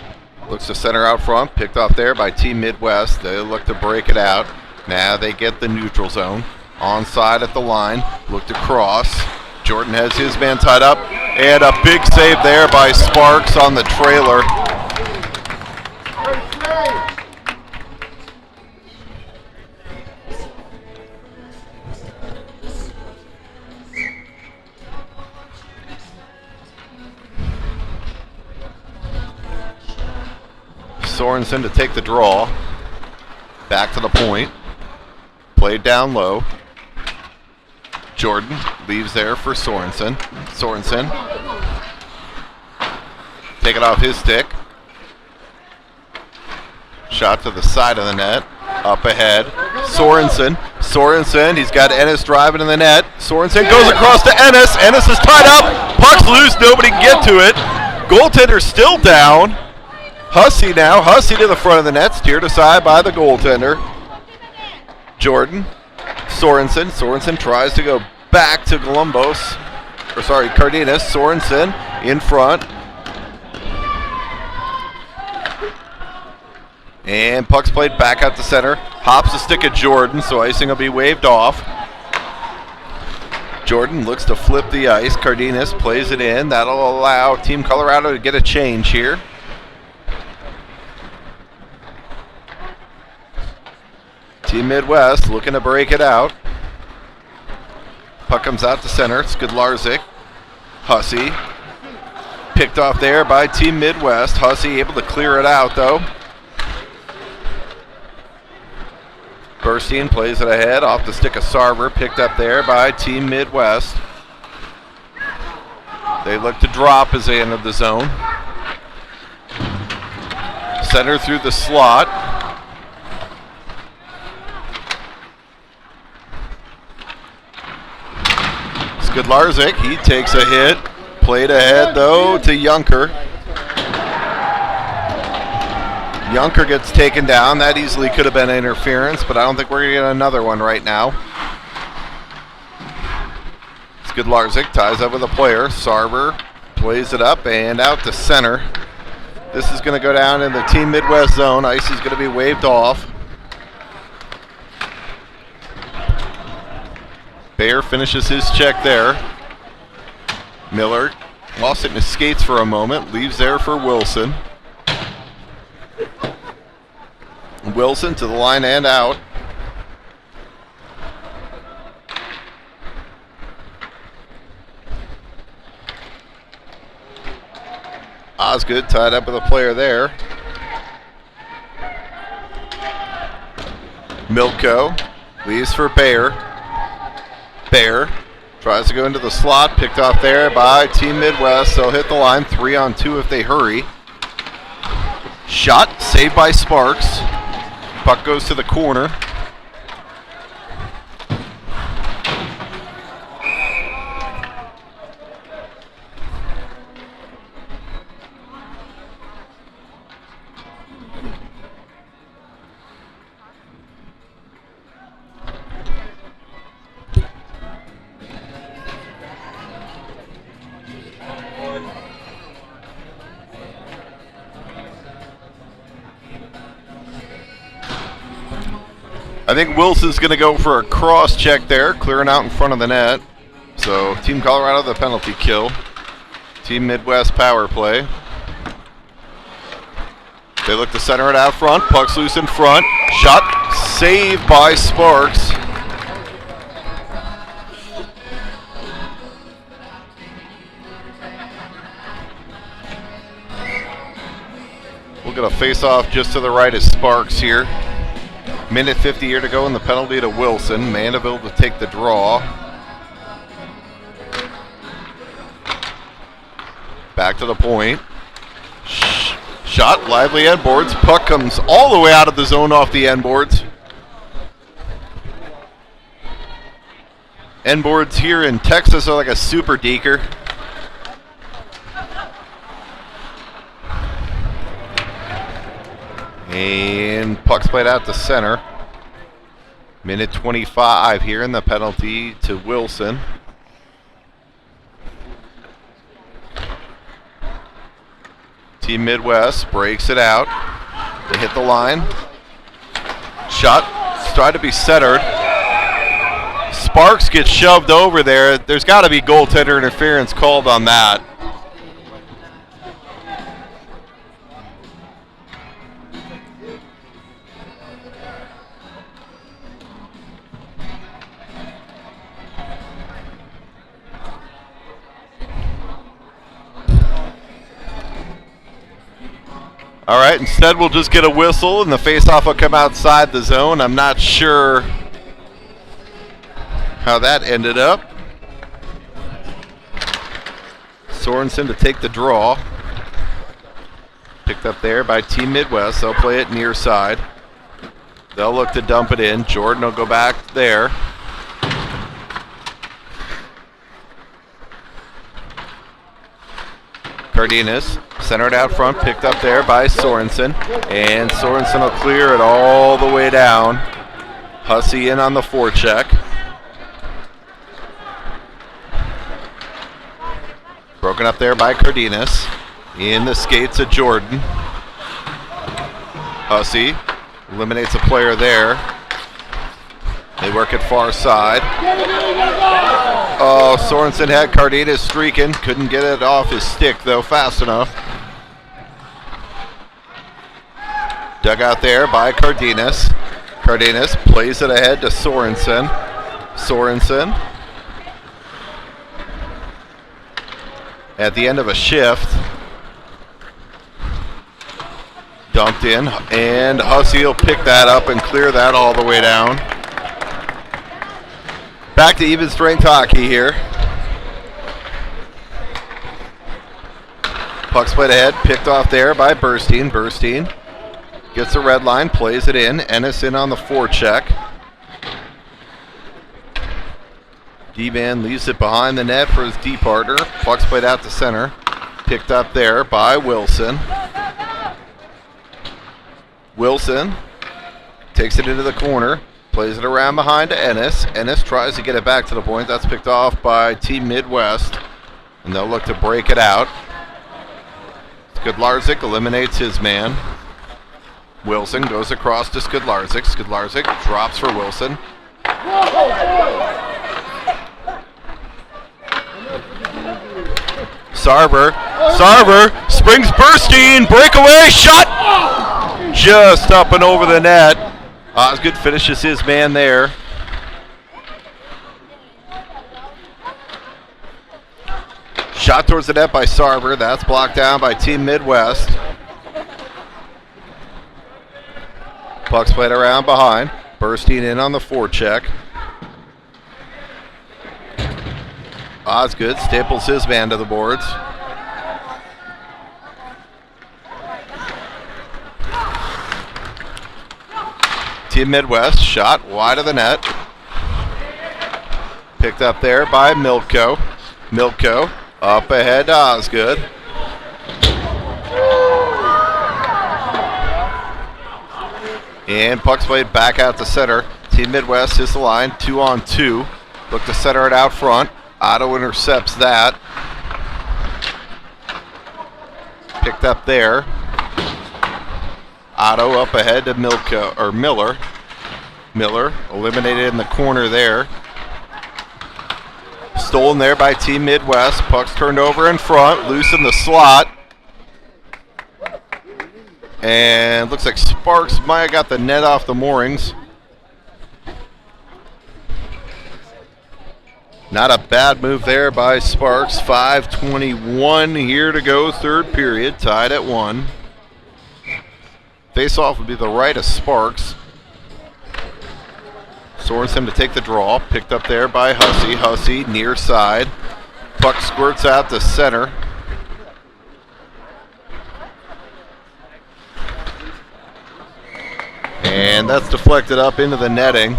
Looks to center out front. Picked off there by Team Midwest. They look to break it out. Now they get the neutral zone. Onside at the line. Look to cross. Jordan has his man tied up. And a big save there by Sparks on the trailer. Sorensen to take the draw. Back to the point. Played down low. Jordan leaves there for Sorensen. Sorensen. Take it off his stick. Shot to the side of the net. Up ahead. Sorensen. Sorensen. He's got Ennis driving in the net. Sorensen goes across to Ennis. Ennis is tied up. Puck's loose. Nobody can get to it. Goaltender still down. Hussey now. Hussey to the front of the net. Steered aside by the goaltender. Jordan. Sorensen. Sorensen tries to go back to Columbus. Cardenas. Sorensen in front. And puck's played back out to center. Hops the stick at Jordan, so icing will be waved off. Jordan looks to flip the ice. Cardenas plays it in. That'll allow Team Colorado to get a change here. Team Midwest looking to break it out. Puck comes out to center. Skidlarczyk. Hussey. Picked off there by Team Midwest. Hussey able to clear it out though. Burstein plays it ahead off the stick of Sarver. Picked up there by Team Midwest. They look to drop as they enter the zone. Center through the slot. Skidlarczyk, he takes a hit. Played ahead though to Junker. Junker gets taken down. That easily could have been interference, but I don't think we're going to get another one right now. Skidlarczyk ties up with a player. Sarver plays it up and out to center. This is going to go down in the Team Midwest zone. Ice is going to be waved off. Bear finishes his check there. Miller lost it in his skates for a moment. Leaves there for Wilson. Wilson to the line and out. Osgood tied up with a player there. Milko leaves for Bear. Bear tries to go into the slot. Picked off there by Team Midwest. They'll hit the line 3-on-2 if they hurry. Shot saved by Sparks. Puck goes to the corner. I think Wilson's going to go for a cross check there, clearing out in front of the net. So Team Colorado the penalty kill. Team Midwest power play. They look to center it out front. Puck's loose in front. Shot Save by Sparks. We'll get a face-off just to the right of Sparks here. Minute 50 here to go, and the penalty to Wilson. Mandeville to take the draw. Back to the point. Shot, lively end boards. Puck comes all the way out of the zone off the end boards. End boards here in Texas are like a super deker. And puck's played out to center. Minute 25 here, and the penalty to Wilson. Team Midwest breaks it out. They hit the line. Shot, tried to be centered. Sparks gets shoved over there. There's got to be goaltender interference called on that. All right, instead we'll just get a whistle and the faceoff will come outside the zone. I'm not sure how that ended up. Sorensen to take the draw. Picked up there by Team Midwest. They'll play it near side. They'll look to dump it in. Jordan will go back there. Cardenas centered out front, picked up there by Sorensen, and Sorensen will clear it all the way down. Hussey in on the forecheck. Broken up there by Cardenas. In the skates of Jordan. Hussey eliminates a player there. They work it far side. Oh, Sorensen had Cardenas streaking. Couldn't get it off his stick, though, fast enough. Dug out there by Cardenas. Cardenas plays it ahead to Sorensen. Sorensen. At the end of a shift. Dumped in, and Hussey will pick that up and clear that all the way down. Back to even strength hockey here. Puck's played ahead, picked off there by Burstein. Burstein gets the red line, plays it in. Ennis in on the forecheck. D-man leaves it behind the net for his D partner. Puck's played out to center. Picked up there by Wilson. Wilson takes it into the corner. Plays it around behind to Ennis. Ennis tries to get it back to the point. That's picked off by Team Midwest. And they'll look to break it out. Skudlarczyk eliminates his man. Wilson goes across to Skudlarczyk. Skudlarczyk drops for Wilson. Sarver springs Burstein. Breakaway shot. Just up and over the net. Osgood finishes his man there. Shot towards the net by Sarver. That's blocked down by Team Midwest. Puck's played around behind. Burstein in on the forecheck. Osgood staples his man to the boards. Team Midwest shot wide of the net. Picked up there by Milko. Milko up ahead to Osgood. And puck's played back out to center. Team Midwest is the line, 2-on-2. Look to center it out front. Otto intercepts that. Picked up there. Otto up ahead to Miller. Miller eliminated in the corner there. Stolen there by Team Midwest. Puck's turned over in front. Loose in the slot. And looks like Sparks might have got the net off the moorings. Not a bad move there by Sparks. 5:21 here to go, third period, tied at 1. Face-off would be the right of Sparks. Sorensen to take the draw. Picked up there by Hussey. Hussey near side. Puck squirts out to center. And that's deflected up into the netting.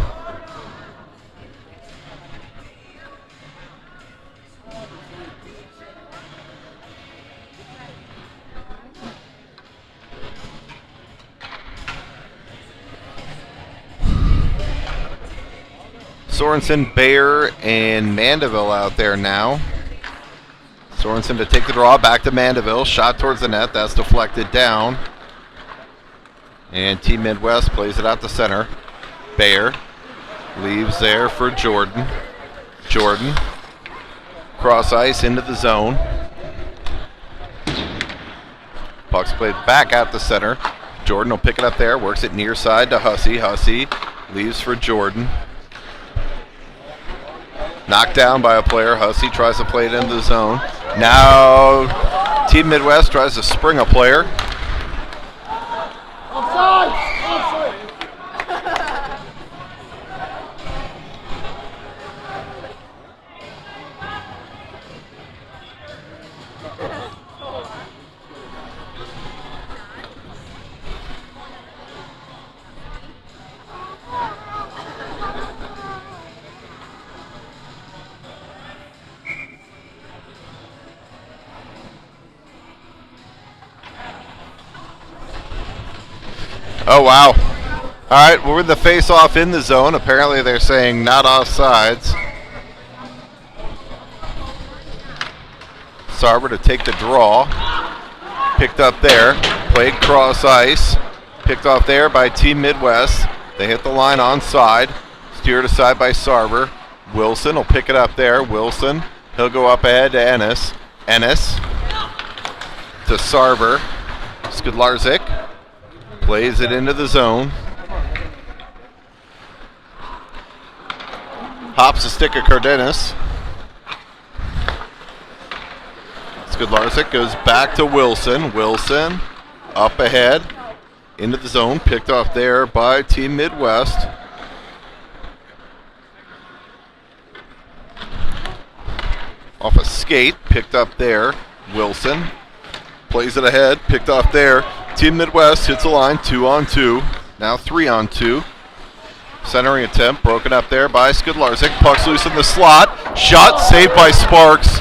Sorensen, Bayer, and Mandeville out there now. Sorensen to take the draw, back to Mandeville. Shot towards the net, that's deflected down. And Team Midwest plays it out to center. Bayer leaves there for Jordan. Jordan, cross ice into the zone. Puck's played back out to center. Jordan will pick it up there, works it near side to Hussey. Hussey leaves for Jordan. Knocked down by a player. Hussey tries to play it into the zone. Now Team Midwest tries to spring a player. Offside! Offside! Oh, wow. All right, we're in the face-off in the zone. Apparently they're saying not offsides. Sarver to take the draw. Picked up there. Played cross ice. Picked off there by Team Midwest. They hit the line onside. Steered aside by Sarver. Wilson will pick it up there. Wilson, he'll go up ahead to Ennis. Ennis to Sarver. Skudlarczyk plays it into the zone. Hops a stick of Cardenas. Skudlarczyk goes back to Wilson. Wilson up ahead into the zone. Picked off there by Team Midwest. Off a skate. Picked up there. Wilson plays it ahead. Picked off there. Team Midwest hits a line 2-on-2. Now 3-on-2. Centering attempt broken up there by Skudlarczyk. Puck's loose in the slot. Shot saved by Sparks.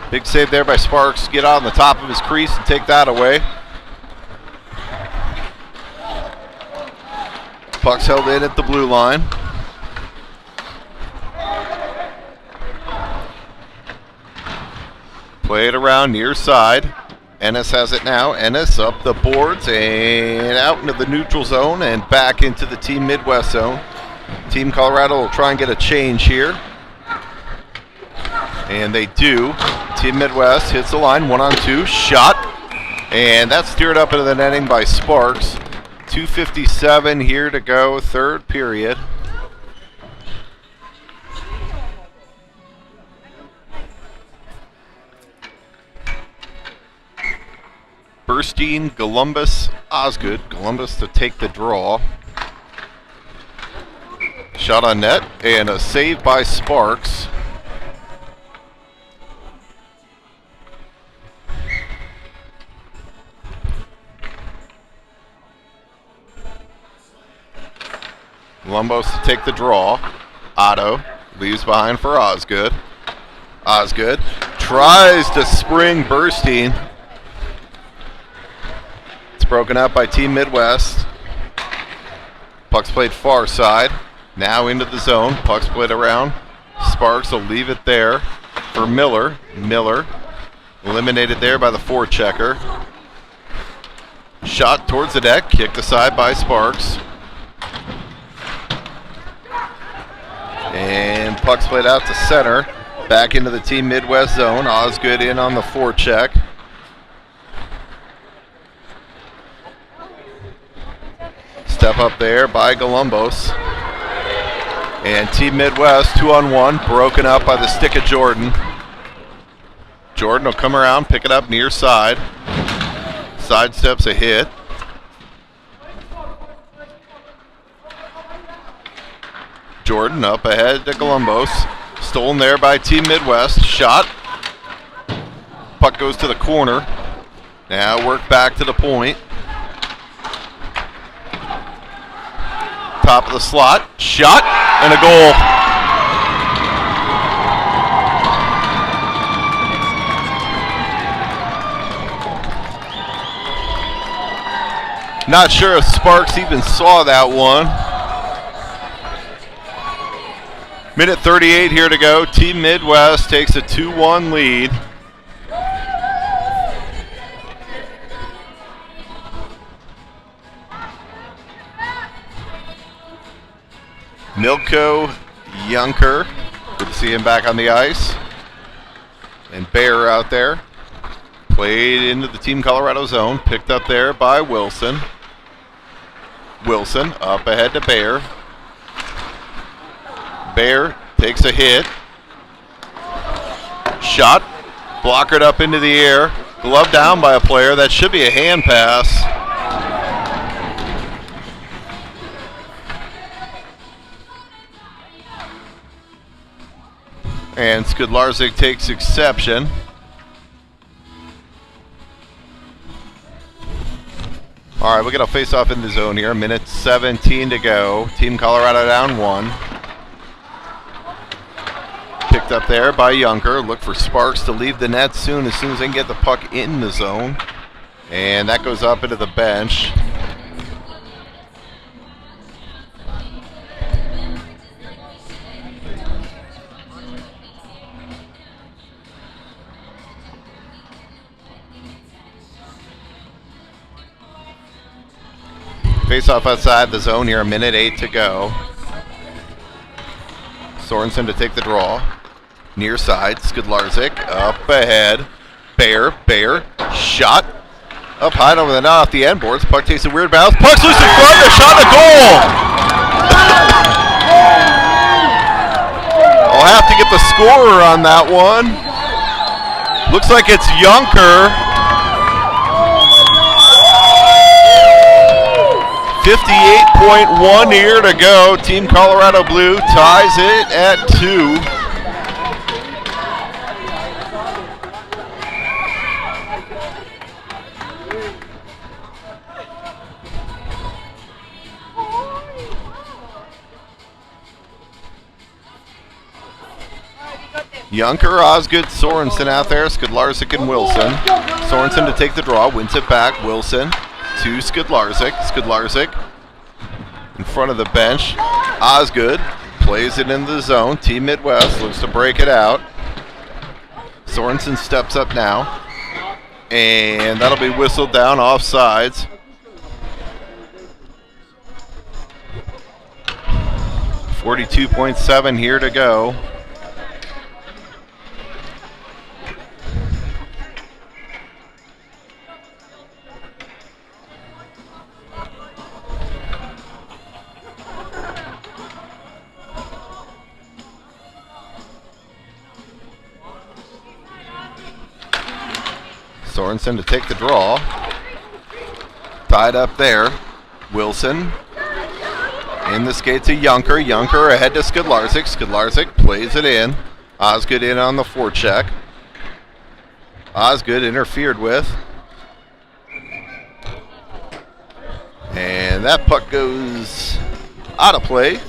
Big save there by Sparks. Get on the top of his crease and take that away. Puck's held in at the blue line. Play it around near side. Ennis has it now. Ennis up the boards and out into the neutral zone and back into the Team Midwest zone. Team Colorado will try and get a change here. And they do. Team Midwest hits the line, 1-on-2, shot. And that's steered up into the netting by Sparks. 2:57 here to go, third period. Burstein, Columbus, Osgood. Columbus to take the draw. Shot on net and a save by Sparks. Columbus to take the draw. Otto leaves behind for Osgood. Osgood tries to spring Burstein. Broken up by Team Midwest. Puck's played far side. Now into the zone. Puck's played around. Sparks will leave it there for Miller. Miller eliminated there by the forechecker. Shot towards the deck. Kicked aside by Sparks. And puck's played out to center. Back into the Team Midwest zone. Osgood in on the forecheck. Step up there by Columbus. And Team Midwest 2-on-1, broken up by the stick of Jordan. Jordan will come around, pick it up near side. Sidesteps a hit. Jordan up ahead to Columbus. Stolen there by Team Midwest. Shot. Puck goes to the corner. Now work back to the point. Top of the slot. Shot and a goal. Not sure if Sparks even saw that one. Minute 38 here to go. Team Midwest takes a 2-1 lead. Milko Junker, good to see him back on the ice. And Bear out there. Played into the Team Colorado zone. Picked up there by Wilson. Wilson up ahead to Bear. Bear takes a hit. Shot. Blockered up into the air. Glove down by a player. That should be a hand pass. And Skudlarczyk takes exception. All right, we'll get a face-off in the zone here. Minute 17 to go. Team Colorado down 1. Picked up there by Junker. Look for Sparks to leave the net as soon as they can get the puck in the zone. And that goes up into the bench. Face-off outside the zone here, minute 8 to go. Sorensen to take the draw. Near side, Skudlarczyk up ahead. Bear, shot. Up high over the net off the end boards. Puck takes a weird bounce. Puck's loose in front, the shot, the goal! I'll have to get the scorer on that one. Looks like it's Junker. 58.1 here to go. Team Colorado Blue ties it at 2. Junker, Osgood, Sorensen out there. Skudlarczyk and Wilson. Sorensen to take the draw, wins it back. Wilson to Skudlarczyk. Skudlarczyk in front of the bench. Osgood plays it in the zone. Team Midwest looks to break it out. Sorensen steps up now. And that'll be whistled down offsides. .7 here to go. Sorensen to take the draw. Tied up there. Wilson. In the skates of Junker. Junker ahead to Skudlarczyk. Skudlarczyk plays it in. Osgood in on the forecheck. Osgood interfered with. And that puck goes out of play.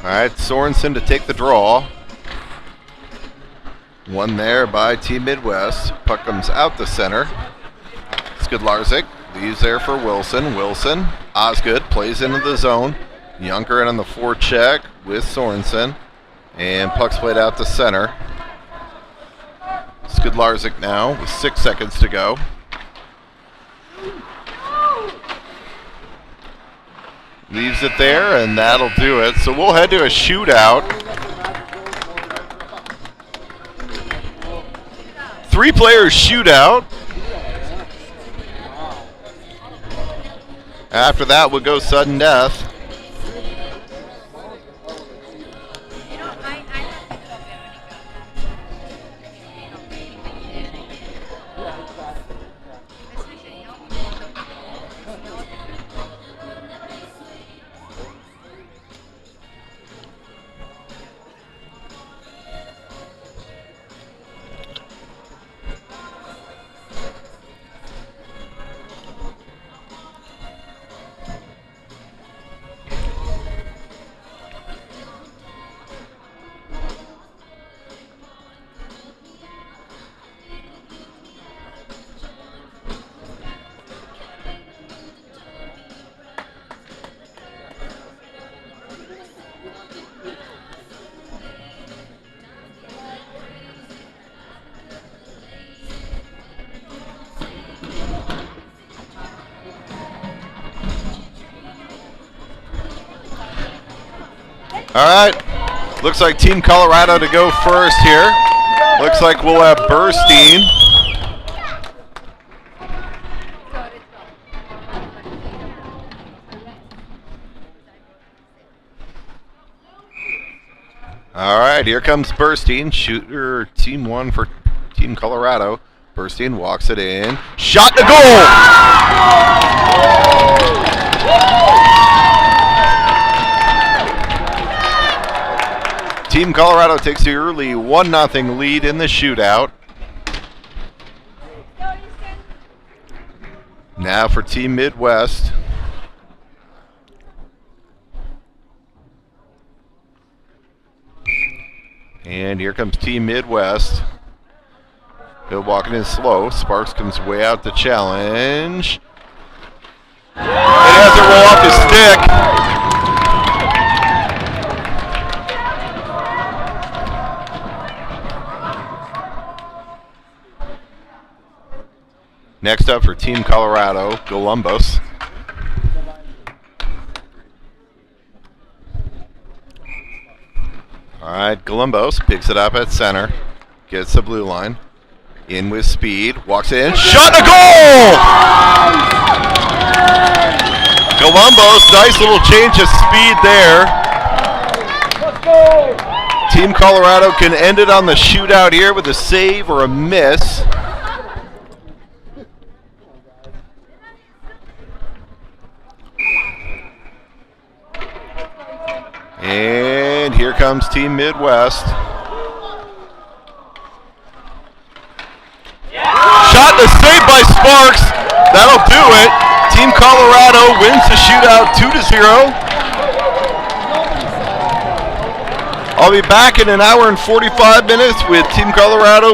All right, Sorensen to take the draw. One there by Team Midwest. Puck comes out the center. Skudlarczyk leaves there for Wilson. Wilson, Osgood plays into the zone. Junker in on the forecheck with Sorensen. And puck's played out the center. Skudlarczyk now with 6 seconds to go. Leaves it there, and that'll do it. So we'll head to a shootout. 3-player shootout. After that, we'll go sudden death. All right, looks like Team Colorado to go first here. Looks like we'll have Burstein. All right, here comes Burstein, shooter team 1 for Team Colorado. Burstein walks it in, shot to goal! Team Colorado takes the early 1-0 lead in the shootout. Now for Team Midwest. And here comes Team Midwest. Bill walking in slow. Sparks comes way out to challenge. It has to roll off his stick. Next up for Team Colorado, Columbus. All right, Columbus picks it up at center, gets the blue line, in with speed, walks in, shot to goal! Columbus, nice little change of speed there. Team Colorado can end it on the shootout here with a save or a miss. And here comes Team Midwest. Shot to save by Sparks. That'll do it. Team Colorado wins the shootout 2-0. I'll be back in an hour and 45 minutes with Team Colorado.